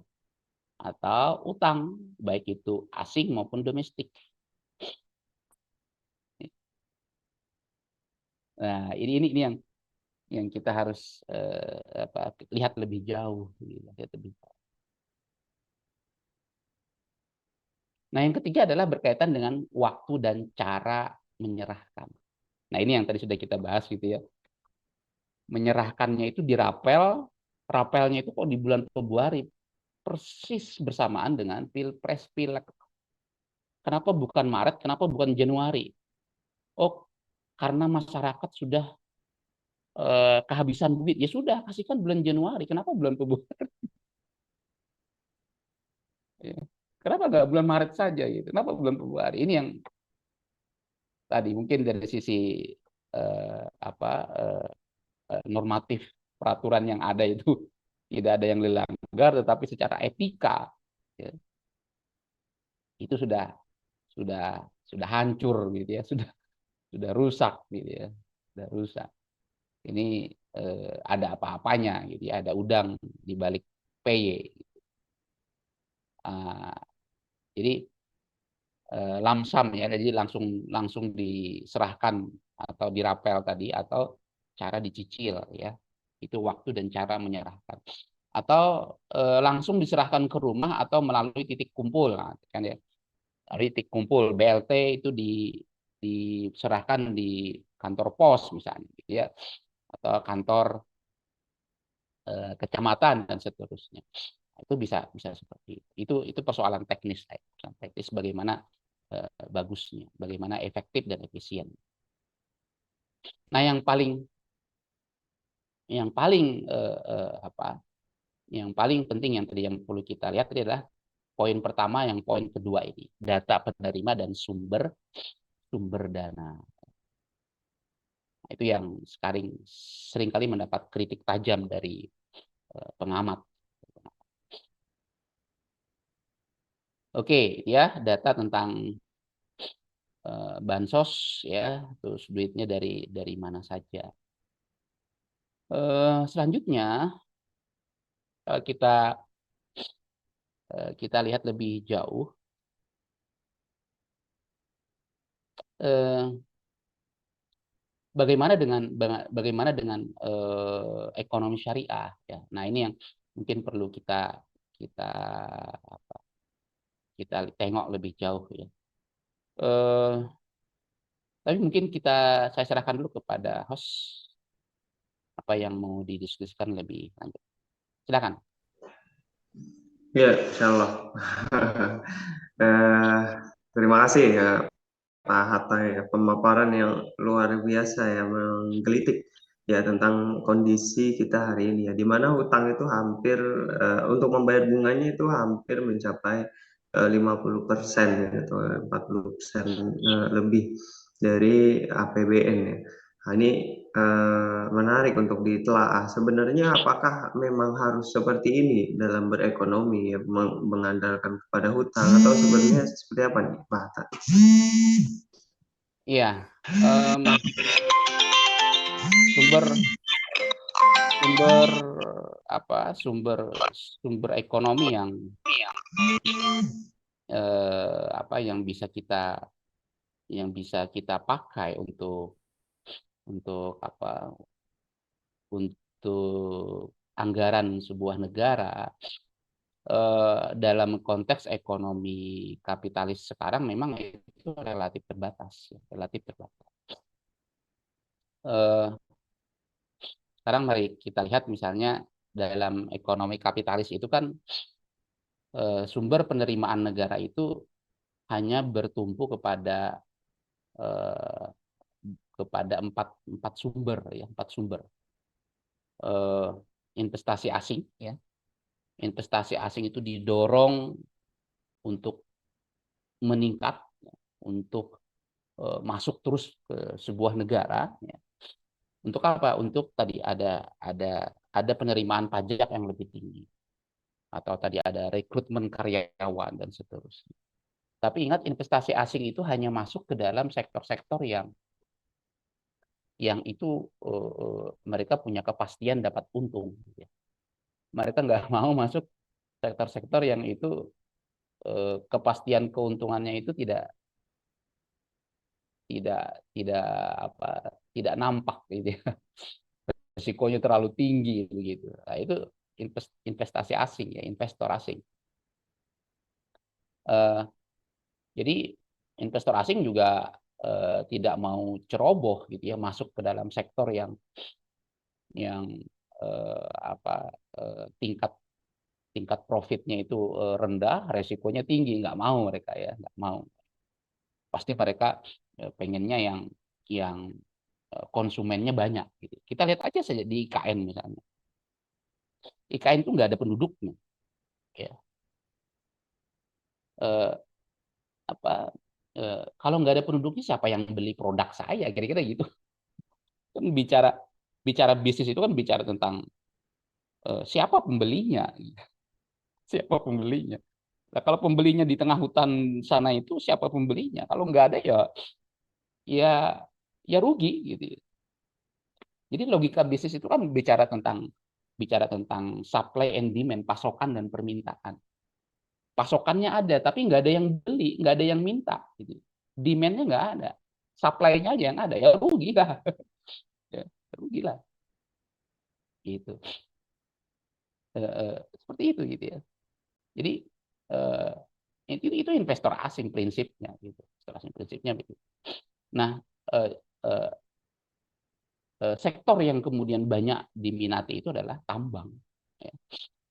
atau utang, baik itu asing maupun domestik. Nah, ini yang kita harus lihat lebih jauh, Nah, yang ketiga adalah berkaitan dengan waktu dan cara menyerahkan. Nah, ini yang tadi sudah kita bahas gitu ya. Menyerahkannya itu rapelnya itu kok di bulan Februari, persis bersamaan dengan Pilpres Pileg. Kenapa bukan Maret? Kenapa bukan Januari? Oh, karena masyarakat sudah kehabisan duit. Ya sudah, kasihkan bulan Januari. Kenapa bulan Februari? Ya. Kenapa nggak bulan Maret saja gitu? Kenapa bulan Februari? Ini yang tadi mungkin dari sisi normatif peraturan yang ada itu tidak ada yang dilanggar, tetapi secara etika ya, itu sudah hancur gitu ya, sudah rusak gitu ya, sudah rusak. Ini ada apa-apanya gitu ya, ada udang di balik PY. Jadi lamsam ya, jadi langsung diserahkan atau dirapel tadi, atau cara dicicil ya, itu waktu dan cara menyerahkan, atau langsung diserahkan ke rumah atau melalui titik kumpul, nah, kan ya, titik kumpul BLT itu diserahkan di kantor pos misalnya, gitu ya, atau kantor kecamatan dan seterusnya. Itu bisa bisa seperti itu persoalan teknis, persoalan teknis bagaimana bagusnya, bagaimana efektif dan efisien. Nah, yang paling penting yang tadi yang perlu kita lihat adalah poin pertama, yang poin kedua ini, data penerima dan sumber dana. Nah, itu yang seringkali mendapat kritik tajam dari pengamat. Oke, ya, data tentang bansos ya, terus duitnya dari mana saja. Selanjutnya kita lihat lebih jauh, bagaimana dengan ekonomi syariah ya. Nah, ini yang mungkin perlu kita kita tengok lebih jauh ya. Tapi mungkin saya serahkan dulu kepada host apa yang mau didiskusikan lebih lanjut. Silakan. Ya, insya Allah. Terima kasih ya Pak Hatta, ya, pemaparan yang luar biasa ya, menggelitik ya tentang kondisi kita hari ini ya, di mana hutang itu hampir untuk membayar bunganya itu hampir mencapai 50% ya, atau 40% lebih dari APBN ya. Nah, ini menarik untuk ditelaah. Sebenarnya apakah memang harus seperti ini dalam berekonomi ya, mengandalkan kepada hutang, atau sebenarnya seperti apa nih Pak Hatta? Iya, sumber sumber sumber ekonomi yang bisa kita pakai untuk anggaran sebuah negara dalam konteks ekonomi kapitalis sekarang memang itu relatif terbatas ya, relatif terbatas. Sekarang mari kita lihat misalnya dalam ekonomi kapitalis itu kan sumber penerimaan negara itu hanya bertumpu kepada empat sumber ya, empat sumber. Investasi asing ya, investasi asing itu didorong untuk meningkat, untuk masuk terus ke sebuah negara ya. Untuk apa? Untuk tadi ada penerimaan pajak yang lebih tinggi, atau tadi ada rekrutmen karyawan dan seterusnya. Tapi ingat, investasi asing itu hanya masuk ke dalam sektor-sektor yang itu mereka punya kepastian dapat untung. Mereka nggak mau masuk sektor-sektor yang itu kepastian keuntungannya itu tidak tidak tidak tidak nampak gitu ya. Risikonya terlalu tinggi begitu. Nah, itu investasi asing ya, investor asing. Jadi investor asing juga tidak mau ceroboh gitu ya, masuk ke dalam sektor yang tingkat profitnya itu rendah, resikonya tinggi, nggak mau mereka ya, nggak mau. Pasti mereka pengennya yang konsumennya banyak gitu. Kita lihat aja saja di IKN misalnya. IKN itu nggak ada penduduknya ya. Eh, Kalau nggak ada penduduknya, siapa yang beli produk saya, kira-kira gitu. Kan bicara bisnis itu kan bicara tentang siapa pembelinya. Siapa pembelinya. Nah, kalau pembelinya di tengah hutan sana, itu siapa pembelinya? Kalau nggak ada ya ya rugi gitu. Jadi logika bisnis itu kan bicara tentang supply and demand, pasokan dan permintaan. pasokannya ada, tapi nggak ada yang beli, nggak ada yang minta. Gitu. Demand-nya nggak ada, supply-nya aja yang ada, ya rugi lah. Ya, rugi lah. Gitu. Seperti itu gitu ya. Jadi eh, itu investor asing prinsipnya gitu. Investor asing prinsipnya gitu. Nah, eh, eh, sektor yang kemudian banyak diminati itu adalah tambang, ya,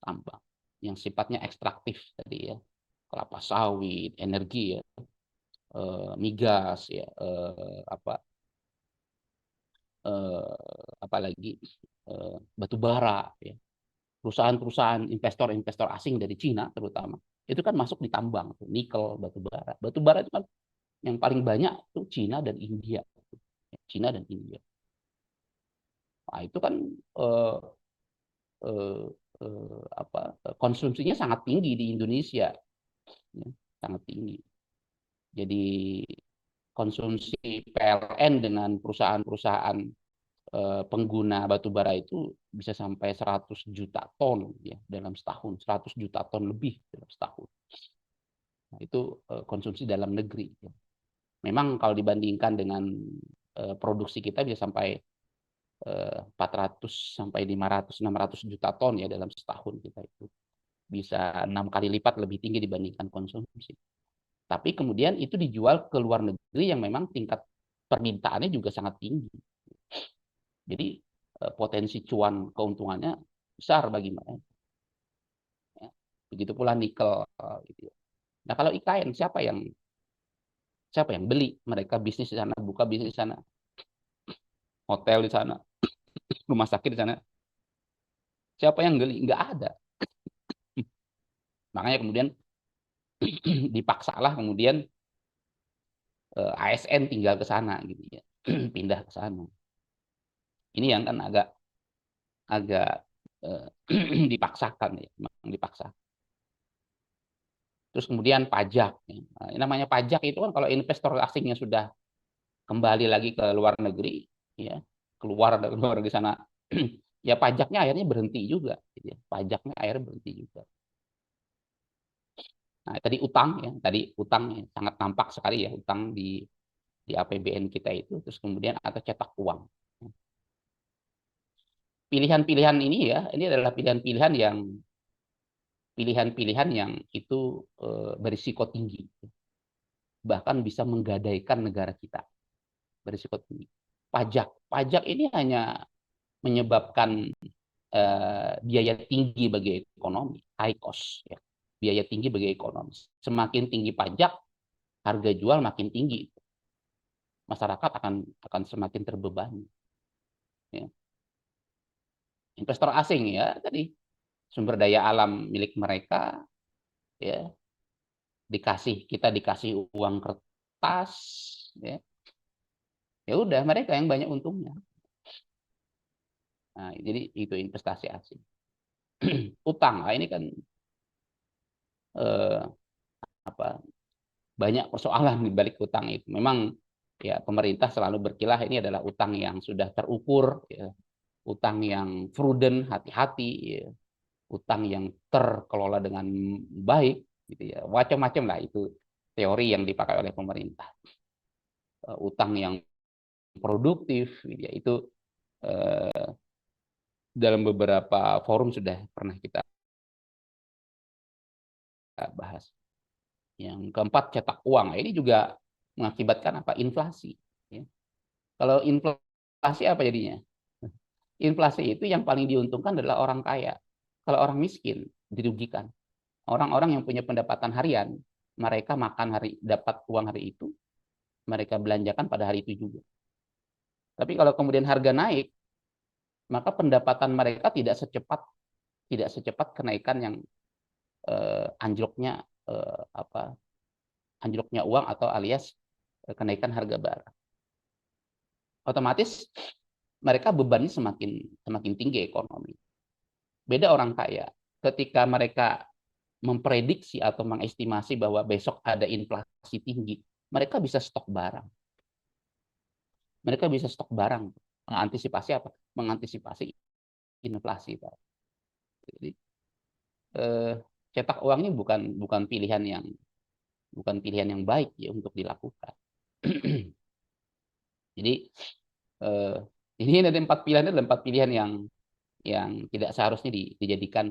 tambang yang sifatnya ekstraktif tadi ya, kelapa sawit, energi ya, migas ya, apalagi batu bara ya, perusahaan-perusahaan investor-investor asing dari Cina terutama itu kan masuk di tambang, nikel, batu bara itu kan yang paling banyak itu Cina dan India, Cina dan India. Nah, itu kan eh, eh, konsumsinya sangat tinggi di Indonesia, ya, sangat tinggi. Jadi konsumsi PLN dengan perusahaan-perusahaan pengguna batu bara itu bisa sampai 100 juta ton ya dalam setahun, 100 juta ton lebih dalam setahun. Nah, itu konsumsi dalam negeri. Ya. Memang kalau dibandingkan dengan produksi kita bisa sampai 400 sampai 500 600 juta ton ya dalam setahun kita itu. Bisa 6 kali lipat lebih tinggi dibandingkan konsumsi. Tapi kemudian itu dijual ke luar negeri yang memang tingkat permintaannya juga sangat tinggi. Jadi potensi cuan keuntungannya besar bagi mereka. Ya. Begitu pula nikel. Gitu. Nah kalau IKN siapa yang beli? Mereka bisnis di sana, buka bisnis di sana, hotel di sana, rumah sakit di sana. Siapa yang beli? Nggak ada. Makanya kemudian dipaksalah kemudian ASN tinggal ke sana gitu ya, pindah ke sana. Ini yang kan agak agak dipaksakan ya, memang dipaksa. Terus kemudian pajak. Ya. Nah, namanya pajak itu kan kalau investor asing yang sudah kembali lagi ke luar negeri, ya keluar dari luar di sana, ya pajaknya akhirnya berhenti juga. Gitu ya. Pajaknya akhirnya berhenti juga. Nah tadi utang ya, tadi utang ya, sangat nampak sekali ya utang di APBN kita itu. Terus kemudian atau cetak uang. Pilihan-pilihan ini ya, ini adalah pilihan-pilihan yang itu berisiko tinggi, bahkan bisa menggadaikan negara kita, berisiko tinggi. Pajak ini hanya menyebabkan biaya tinggi bagi ekonomi, high cost, ya. Biaya tinggi bagi ekonomi. Semakin tinggi pajak, harga jual makin tinggi, masyarakat akan semakin terbebani. Ya. Investor asing ya tadi sumber daya alam milik mereka ya kita dikasih uang kertas ya ya udah mereka yang banyak untungnya. Nah, jadi itu investasi asing. Utang, nah ini kan eh, apa banyak persoalan di balik utang itu. Memang ya pemerintah selalu berkilah ini adalah utang yang sudah terukur, ya. Utang yang prudent, hati-hati, ya. Utang yang terkelola dengan baik, gitu ya. Macam-macam lah itu teori yang dipakai oleh pemerintah. Utang yang produktif, gitu ya. Itu dalam beberapa forum sudah pernah kita bahas. Yang keempat cetak uang. Ini juga mengakibatkan apa? Inflasi. Ya. Kalau inflasi apa jadinya? Inflasi itu yang paling diuntungkan adalah orang kaya. Kalau orang miskin dirugikan. Orang-orang yang punya pendapatan harian, mereka dapat uang hari itu, mereka belanjakan pada hari itu juga. Tapi kalau kemudian harga naik, maka pendapatan mereka tidak secepat kenaikan yang anjloknya anjloknya uang atau alias kenaikan harga barang. Otomatis mereka bebannya semakin tinggi ekonomi. Beda orang kaya. Ketika mereka memprediksi atau mengestimasi bahwa besok ada inflasi tinggi, mereka bisa stok barang. Mereka bisa stok barang. Mengantisipasi apa? Mengantisipasi inflasi. Jadi cetak uang ini bukan pilihan yang baik ya untuk dilakukan. Jadi eh, ini ada 4 pilihan, ada 4 pilihan yang tidak seharusnya dijadikan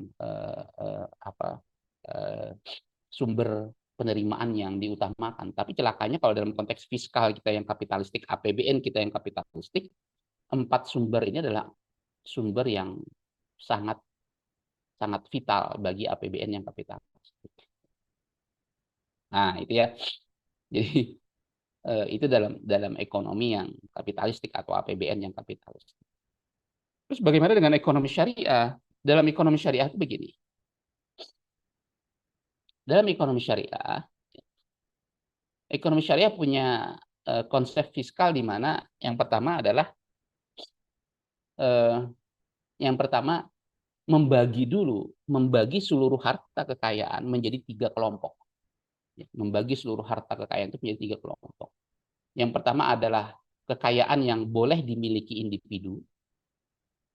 sumber penerimaan yang diutamakan. Tapi celakanya kalau dalam konteks fiskal kita yang kapitalistik, APBN kita yang kapitalistik, 4 sumber ini adalah sumber yang sangat sangat vital bagi APBN yang kapitalistik. Nah, itu ya. Jadi itu dalam ekonomi yang kapitalistik atau APBN yang kapitalistik. Terus bagaimana dengan ekonomi syariah? Dalam ekonomi syariah itu begini. Dalam ekonomi syariah punya konsep fiskal di mana yang pertama adalah membagi seluruh harta kekayaan menjadi 3 kelompok. Membagi seluruh harta kekayaan itu menjadi 3 kelompok. Yang pertama adalah kekayaan yang boleh dimiliki individu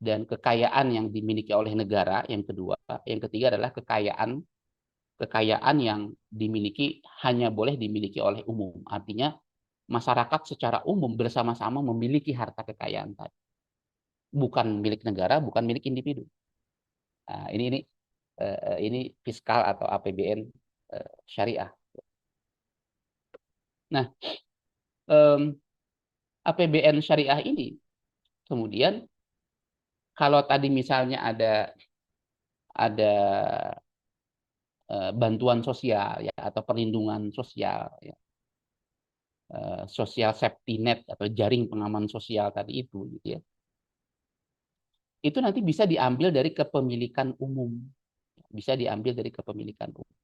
dan kekayaan yang dimiliki oleh negara. Yang kedua, yang ketiga adalah kekayaan yang hanya boleh dimiliki oleh umum. Artinya masyarakat secara umum bersama-sama memiliki harta kekayaan tadi. Bukan milik negara, bukan milik individu. Nah, ini fiskal atau APBN syariah. Nah, APBN syariah ini kemudian kalau tadi misalnya ada bantuan sosial ya atau perlindungan sosial ya, social safety net atau jaring pengaman sosial tadi itu gitu ya. Itu nanti bisa diambil dari kepemilikan umum. Bisa diambil dari kepemilikan umum.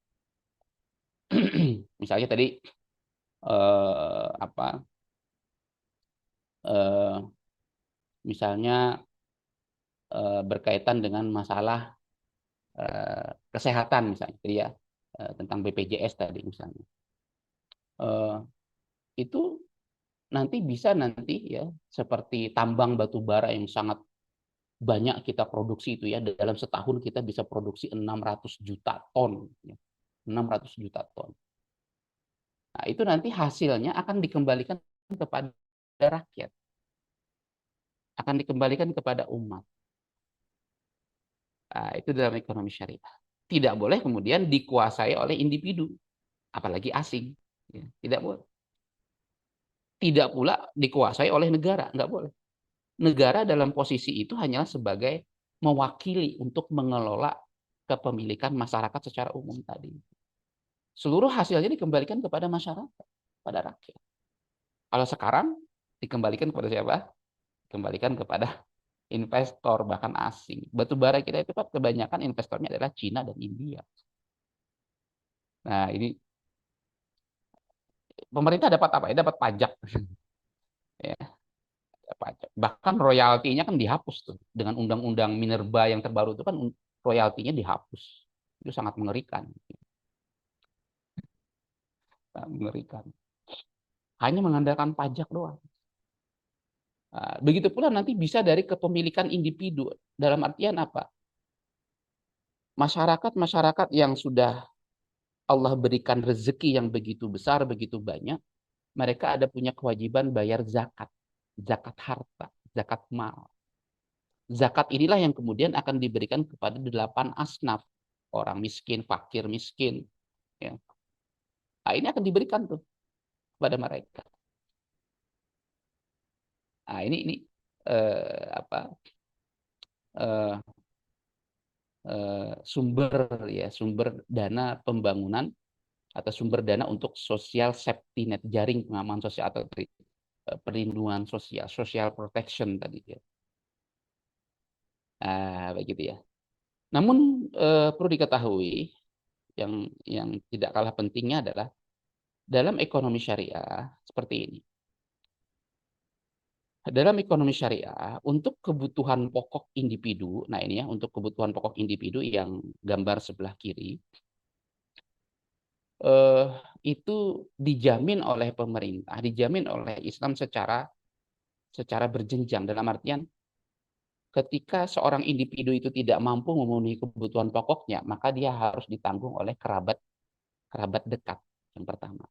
Misalnya tadi misalnya berkaitan dengan masalah kesehatan misalnya ya, tentang BPJS tadi misalnya. Itu nanti bisa ya seperti tambang batu bara yang sangat banyak kita produksi itu ya, dalam setahun kita bisa produksi 600 juta ton ya. 600 juta ton. Nah, itu nanti hasilnya akan dikembalikan kepada rakyat. Akan dikembalikan kepada umat. Nah, itu dalam ekonomi syariah. Tidak boleh kemudian dikuasai oleh individu, apalagi asing. Ya, tidak boleh. Tidak pula dikuasai oleh negara, nggak boleh. Negara dalam posisi itu hanyalah sebagai mewakili untuk mengelola kepemilikan masyarakat secara umum tadi. Seluruh hasilnya dikembalikan kepada masyarakat, pada rakyat. Kalau sekarang dikembalikan kepada siapa? Dikembalikan kepada investor, bahkan asing. Batu bara kita itu Pak, kebanyakan investornya adalah Cina dan India. Nah, ini pemerintah dapat apa? Dapat pajak. Ya, pajak. Bahkan royaltinya kan dihapus tuh. Dengan undang-undang Minerba yang terbaru itu kan royaltinya dihapus. Itu sangat mengerikan. Mengerikan. Hanya mengandalkan pajak doang. Begitu pula nanti bisa dari kepemilikan individu. Dalam artian apa? Masyarakat-masyarakat yang sudah Allah berikan rezeki yang begitu besar, begitu banyak, mereka ada punya kewajiban bayar zakat. Zakat harta, zakat mal. Zakat inilah yang kemudian akan diberikan kepada 8 asnaf. Orang miskin, fakir miskin. Ya. Nah, ini akan diberikan tuh kepada mereka. Nah, ini apa sumber dana pembangunan atau sumber dana untuk social safety net, jaring pengaman sosial atau perlindungan sosial, social protection tadi ya. Begitu ya. Namun perlu diketahui yang tidak kalah pentingnya adalah dalam ekonomi syariah seperti ini. Dalam ekonomi syariah, untuk kebutuhan pokok individu, nah ini ya, untuk kebutuhan pokok individu yang gambar sebelah kiri, itu dijamin oleh pemerintah, dijamin oleh Islam secara berjenjang. Dalam artian, ketika seorang individu itu tidak mampu memenuhi kebutuhan pokoknya, maka dia harus ditanggung oleh kerabat kerabat dekat yang pertama.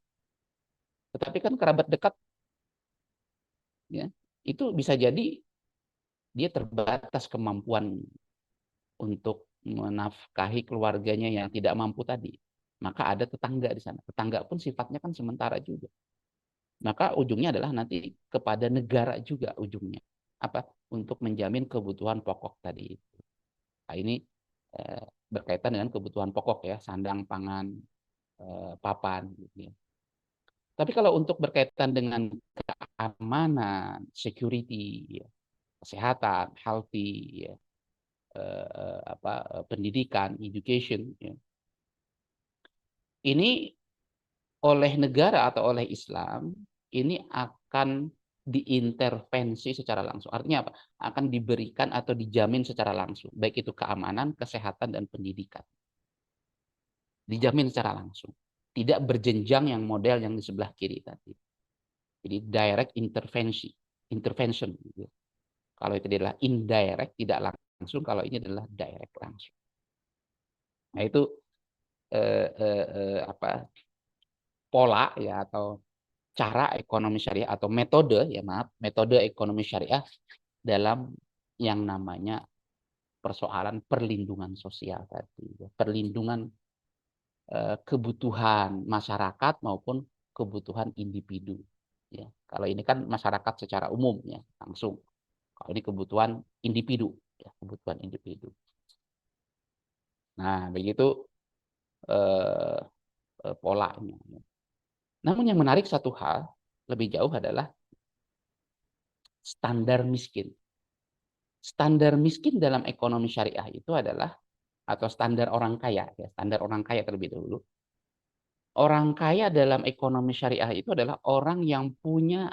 Tetapi kan kerabat dekat ya, itu bisa jadi dia terbatas kemampuan untuk menafkahi keluarganya yang tidak mampu tadi. Maka ada tetangga di sana. Tetangga pun sifatnya kan sementara juga. Maka ujungnya adalah nanti kepada negara juga ujungnya. Apa? Untuk menjamin kebutuhan pokok tadi. Nah, ini berkaitan dengan kebutuhan pokok ya, sandang, pangan, papan. Gitu ya. Tapi kalau untuk berkaitan dengan keamanan, security, ya, kesehatan, healthy, ya, pendidikan, education, ya, ini oleh negara atau oleh Islam ini akan diintervensi secara langsung. Artinya apa? Akan diberikan atau dijamin secara langsung, baik itu keamanan, kesehatan, dan pendidikan. Dijamin secara langsung. Tidak berjenjang yang model yang di sebelah kiri tadi. Jadi direct intervention. Gitu. Kalau itu adalah indirect, tidak langsung. Kalau ini adalah direct langsung. Nah itu pola ya atau cara ekonomi syariah atau metode ekonomi syariah dalam yang namanya persoalan perlindungan sosial tadi, perlindungan kebutuhan masyarakat maupun kebutuhan individu. Ya, kalau ini kan masyarakat secara umum ya langsung. Kalau ini kebutuhan individu, ya, kebutuhan individu. Nah, begitu eh, polanya. Namun yang menarik satu hal lebih jauh adalah standar miskin. Standar miskin dalam ekonomi syariah itu adalah atau standar orang kaya ya, standar orang kaya terlebih dahulu. Orang kaya dalam ekonomi syariah itu adalah orang yang punya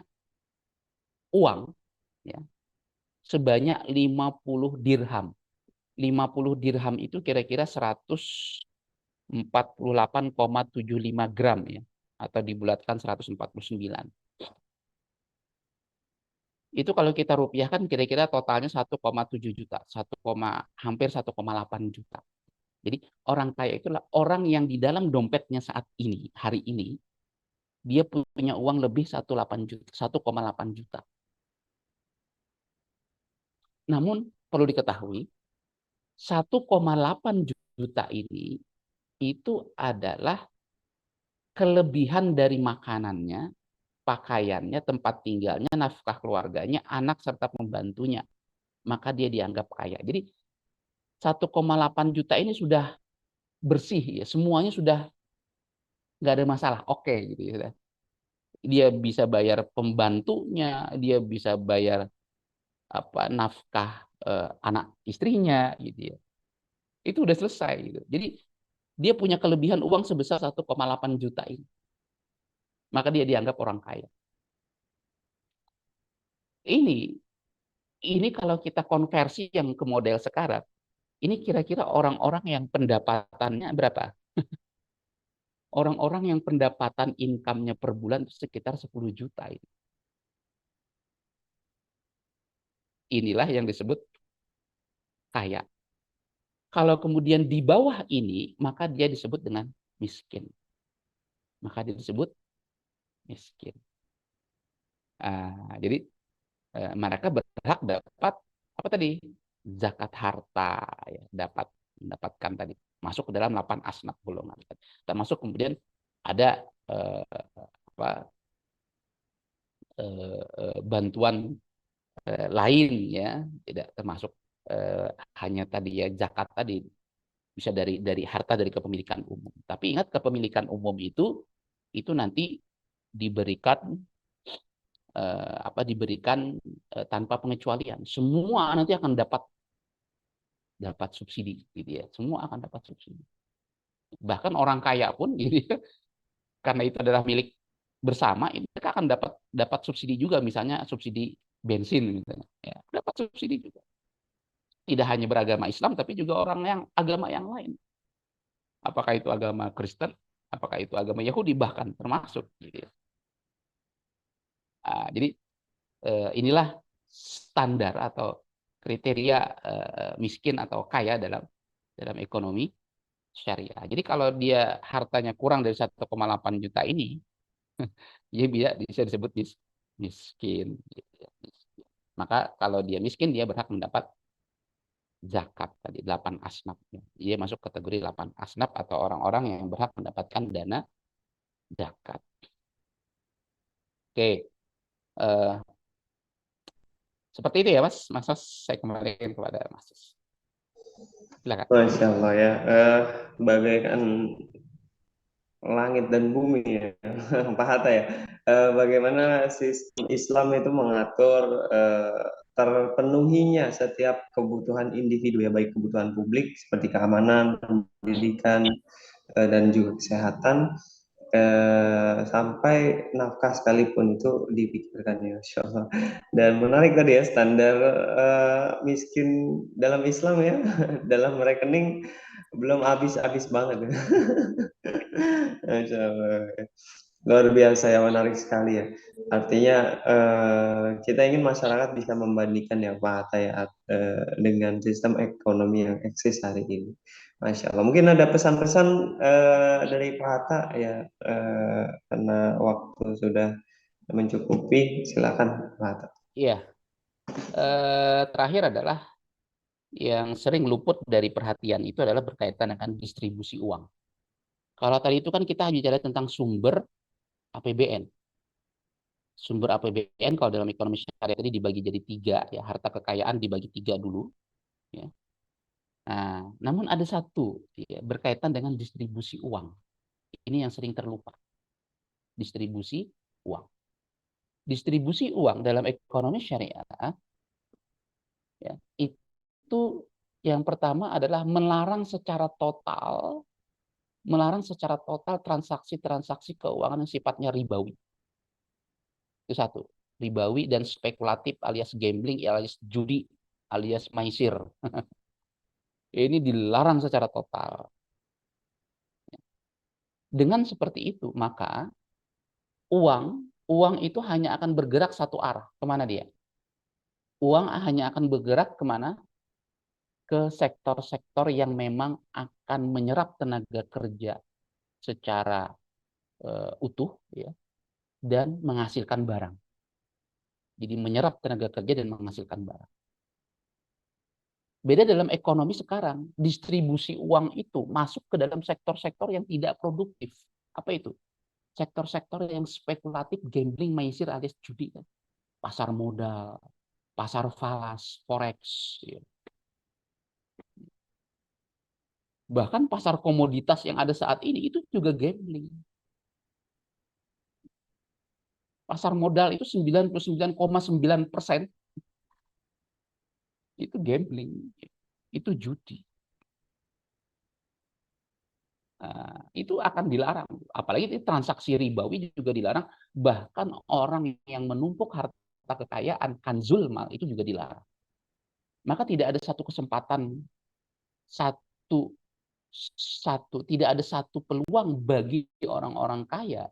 uang ya, sebanyak 50 dirham. 50 dirham itu kira-kira 148,75 gram ya, atau dibulatkan 149. Itu kalau kita rupiahkan kira-kira totalnya 1,7 juta, hampir 1,8 juta. Jadi orang kaya itulah orang yang di dalam dompetnya saat ini, hari ini, dia punya uang lebih 1,8 juta. Namun perlu diketahui, 1,8 juta ini itu adalah kelebihan dari makanannya, pakaiannya, tempat tinggalnya, nafkah keluarganya, anak serta pembantunya. Maka dia dianggap kaya. Jadi 1,8 juta ini sudah bersih ya, semuanya sudah nggak ada masalah, oke gitu ya. Dia bisa bayar pembantunya, dia bisa bayar nafkah anak istrinya gitu ya. Itu udah selesai gitu. Jadi dia punya kelebihan uang sebesar 1,8 juta ini. Maka dia dianggap orang kaya. Ini ini kalau kita konversi yang ke model sekarang, ini kira-kira orang-orang yang pendapatannya berapa? Orang-orang yang pendapatan income-nya per bulan sekitar 10 juta ini. Inilah yang disebut kaya. Kalau kemudian di bawah ini, maka dia disebut dengan miskin. Maka dia disebut miskin. Jadi mereka berhak dapat apa tadi? Zakat harta, ya, mendapatkan tadi masuk ke dalam 8 asnaf golongan. Termasuk kemudian ada apa, bantuan lain ya, tidak termasuk hanya tadi ya zakat tadi bisa dari harta dari kepemilikan umum. Tapi ingat kepemilikan umum itu nanti diberikan diberikan tanpa pengecualian. Semua nanti akan dapat subsidi gitu ya. Semua akan dapat subsidi. Bahkan orang kaya pun gitu ya, karena itu adalah milik bersama, ini mereka akan dapat subsidi juga, misalnya subsidi bensin misalnya. Ya, dapat subsidi juga. Tidak hanya beragama Islam tapi juga orang yang agama yang lain. Apakah itu agama Kristen, apakah itu agama Yahudi bahkan termasuk gitu ya. Jadi inilah standar atau kriteria miskin atau kaya dalam ekonomi syariah. Jadi kalau dia hartanya kurang dari 1,8 juta ini, dia bisa disebut miskin. Maka kalau dia miskin, dia berhak mendapat zakat tadi 8 asnaf. Dia masuk kategori 8 asnaf atau orang-orang yang berhak mendapatkan dana zakat. Oke, seperti itu ya Mas. Mas, saya kembalikan kepada Mas. Silakan. Masya Allah ya, bagaikan langit dan bumi ya, Pak Hatta ya. Bagaimana sistem Islam itu mengatur terpenuhinya setiap kebutuhan individu ya, baik kebutuhan publik seperti keamanan, pendidikan, dan juga kesehatan, sampai nafkah sekalipun itu dipikirkan ya, Masya Allah. Dan menarik tadi ya standar miskin dalam Islam ya, dalam rekening belum habis-habis banget ya. Masya Allah. Luar biasa ya, menarik sekali ya. Artinya kita ingin masyarakat bisa membandingkan ya Pak Hatta ya, dengan sistem ekonomi yang eksis hari ini. Masya Allah. Mungkin ada pesan-pesan dari Pak Hatta ya, karena waktu sudah mencukupi. Silakan Pak Hatta. Iya, terakhir adalah yang sering luput dari perhatian itu adalah berkaitan dengan distribusi uang. Kalau tadi itu kan kita hanya bicara tentang sumber APBN. Sumber APBN kalau dalam ekonomi syariah tadi dibagi jadi 3 ya, harta kekayaan dibagi 3 dulu ya. Nah, namun ada satu ya, berkaitan dengan distribusi uang. Ini yang sering terlupa. Distribusi uang. Distribusi uang dalam ekonomi syariah ya, itu yang pertama adalah melarang secara total transaksi-transaksi keuangan yang sifatnya ribawi. Itu satu. Ribawi dan spekulatif alias gambling alias judi alias maisir. Ini dilarang secara total. Dengan seperti itu, maka uang itu hanya akan bergerak satu arah. Kemana dia? Uang hanya akan bergerak kemana? Ke sektor-sektor yang memang akan menyerap tenaga kerja secara utuh ya, dan menghasilkan barang. Jadi menyerap tenaga kerja dan menghasilkan barang. Beda dalam ekonomi sekarang, distribusi uang itu masuk ke dalam sektor-sektor yang tidak produktif. Apa itu? Sektor-sektor yang spekulatif, gambling, maisir alias judi. Pasar modal, pasar falas, forex. Ya. Bahkan pasar komoditas yang ada saat ini itu juga gambling. Pasar modal itu 99,9% itu gambling, itu judi. Nah, itu akan dilarang. Apalagi transaksi ribawi juga dilarang. Bahkan orang yang menumpuk harta kekayaan, kanzul mal, itu juga dilarang. Maka tidak ada satu kesempatan, satu tidak ada satu peluang bagi orang-orang kaya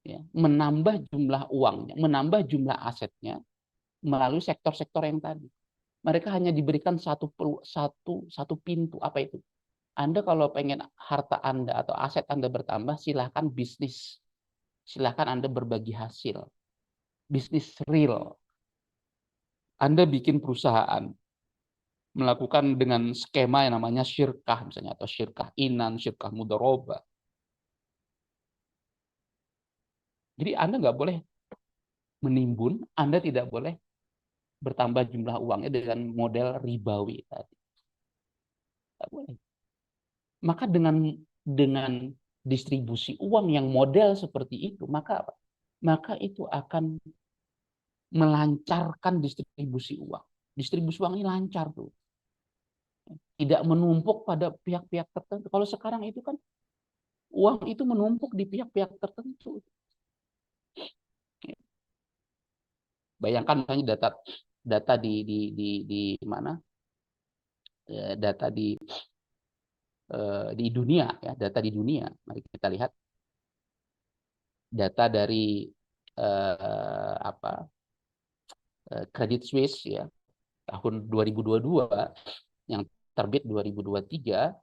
ya, menambah jumlah uangnya, menambah jumlah asetnya melalui sektor-sektor yang tadi. Mereka hanya diberikan satu pintu. Apa itu? Anda kalau pengen harta Anda atau aset Anda bertambah, silahkan bisnis. Silahkan Anda berbagi hasil. Bisnis real. Anda bikin perusahaan. Melakukan dengan skema yang namanya syirkah misalnya. Atau syirkah inan, syirkah mudharabah. Jadi Anda nggak boleh menimbun, Anda tidak boleh bertambah jumlah uangnya dengan model ribawi tadi. Nggak boleh. Maka dengan distribusi uang yang model seperti itu, maka apa? Maka itu akan melancarkan distribusi uang. Distribusi uang ini lancar tuh. Tidak menumpuk pada pihak-pihak tertentu. Kalau sekarang itu kan uang itu menumpuk di pihak-pihak tertentu. Bayangkan misalnya data di mana? Data di dunia ya, data di dunia. Mari kita lihat data dari Credit Suisse ya. tahun 2022 yang terbit 2023,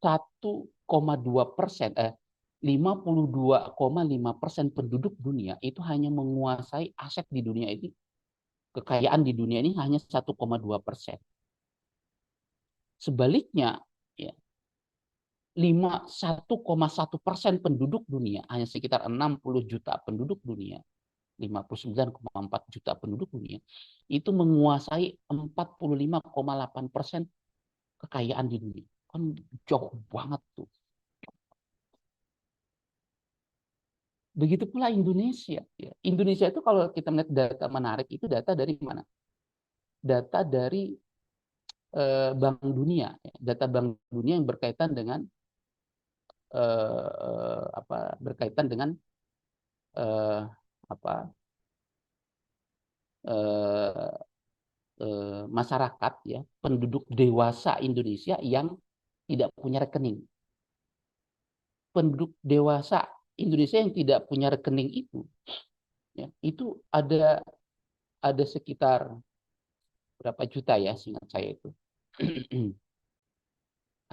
1,2%, 52,5% penduduk dunia itu hanya menguasai aset di dunia ini, kekayaan di dunia ini hanya 1,2%. Sebaliknya, ya, 1,1% penduduk dunia, hanya sekitar 60 juta penduduk dunia, 59,4 juta penduduk dunia, itu menguasai 45,8% kekayaan di dunia. Kan jauh banget tuh. Begitu pula Indonesia. Indonesia itu kalau kita melihat data menarik, itu data dari mana? Data dari Bank Dunia. Data Bank Dunia yang berkaitan dengan berkaitan dengan masyarakat, ya, penduduk dewasa Indonesia yang tidak punya rekening. Penduduk dewasa Indonesia yang tidak punya rekening itu, ya, itu ada sekitar berapa juta ya, seingat saya itu.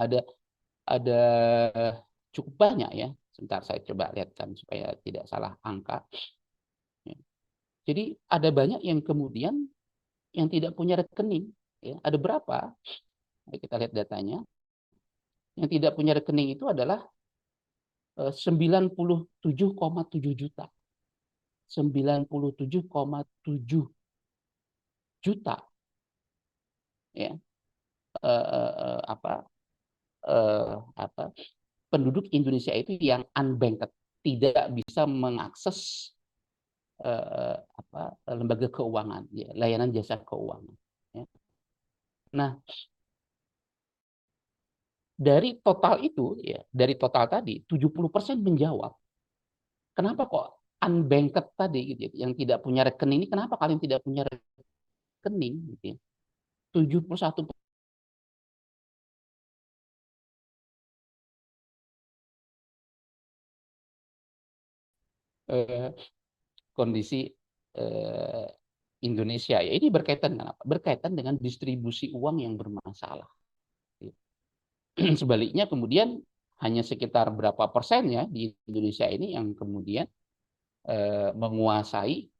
ada ada cukup banyak ya. Sebentar saya coba lihatkan supaya tidak salah angka. Ya. Jadi ada banyak yang kemudian yang tidak punya rekening. Ya. Ada berapa? Kita lihat datanya. Yang tidak punya rekening itu adalah 97,7 juta. 97,7 juta, ya, penduduk Indonesia itu yang unbanked, tidak bisa mengakses lembaga keuangan, ya, layanan jasa keuangan. Ya. Nah, dari total itu, ya, dari total tadi 70% menjawab. Kenapa kok unbanked tadi, gitu, yang tidak punya rekening ini, kenapa kalian tidak punya rekening? Gitu, ya. 71 kondisi Indonesia, ya, ini berkaitan dengan apa? Berkaitan dengan distribusi uang yang bermasalah. Sebaliknya kemudian hanya sekitar berapa persen ya di Indonesia ini yang kemudian menguasai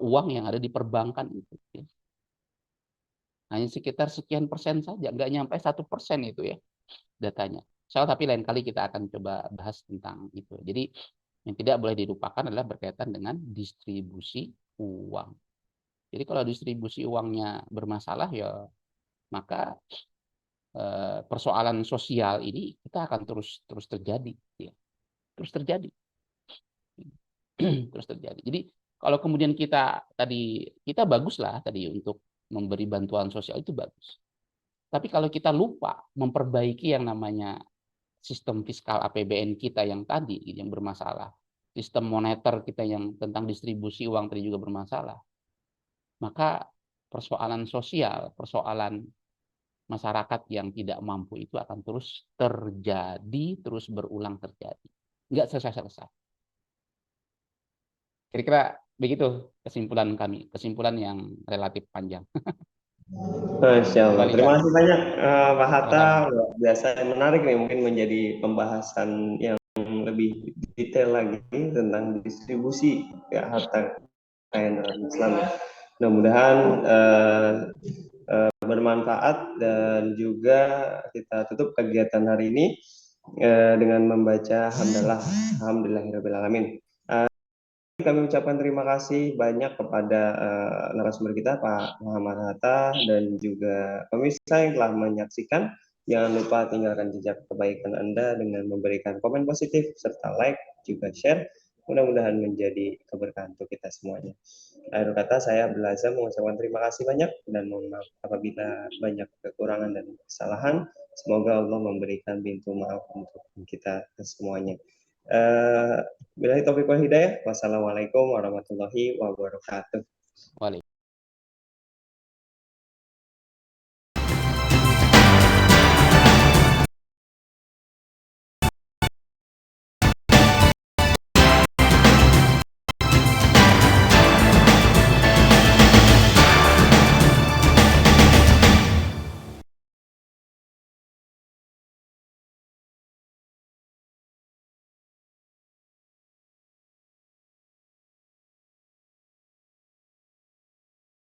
uang yang ada di perbankan itu. Ya. Hanya sekitar sekian persen saja, nggak nyampe 1% itu ya datanya. Tapi lain kali kita akan coba bahas tentang itu. Jadi yang tidak boleh dilupakan adalah berkaitan dengan distribusi uang. Jadi kalau distribusi uangnya bermasalah, ya maka persoalan sosial ini kita akan terus terjadi, ya. Terus terjadi. Terus terjadi. Jadi kalau kemudian kita baguslah tadi untuk memberi bantuan sosial, itu bagus. Tapi kalau kita lupa memperbaiki yang namanya sistem fiskal APBN kita yang tadi yang bermasalah, sistem moneter kita yang tentang distribusi uang tadi juga bermasalah, maka persoalan sosial, persoalan masyarakat yang tidak mampu itu akan terus terjadi, terus berulang terjadi. Nggak selesai-selesai. Kira-kira begitu kesimpulan kami, kesimpulan yang relatif panjang. Masya Allah. Kembali Kak. Terima kasih banyak Pak Hatta. Alhamdulillah. Luar biasa menarik nih, mungkin menjadi pembahasan yang lebih detail lagi tentang distribusi ya, harta kekayaan dalam Islam. Mudah-mudahan bermanfaat, dan juga kita tutup kegiatan hari ini dengan membaca hamdalah, alhamdulillahirobbilalamin. Kami ucapkan terima kasih banyak kepada narasumber kita Pak Muhammad Hatta, dan juga pemirsa yang telah menyaksikan. Jangan lupa tinggalkan jejak kebaikan Anda dengan memberikan komen positif serta like, juga share. Mudah-mudahan menjadi keberkahan untuk kita semuanya. Akhir kata, saya Abdul Azam mengucapkan terima kasih banyak, dan mohon maaf apabila banyak kekurangan dan kesalahan. Semoga Allah memberikan pintu maaf untuk kita semuanya. Billahi taufiq wal hidayah. Wassalamualaikum warahmatullahi wabarakatuh. Waalaikumsalam.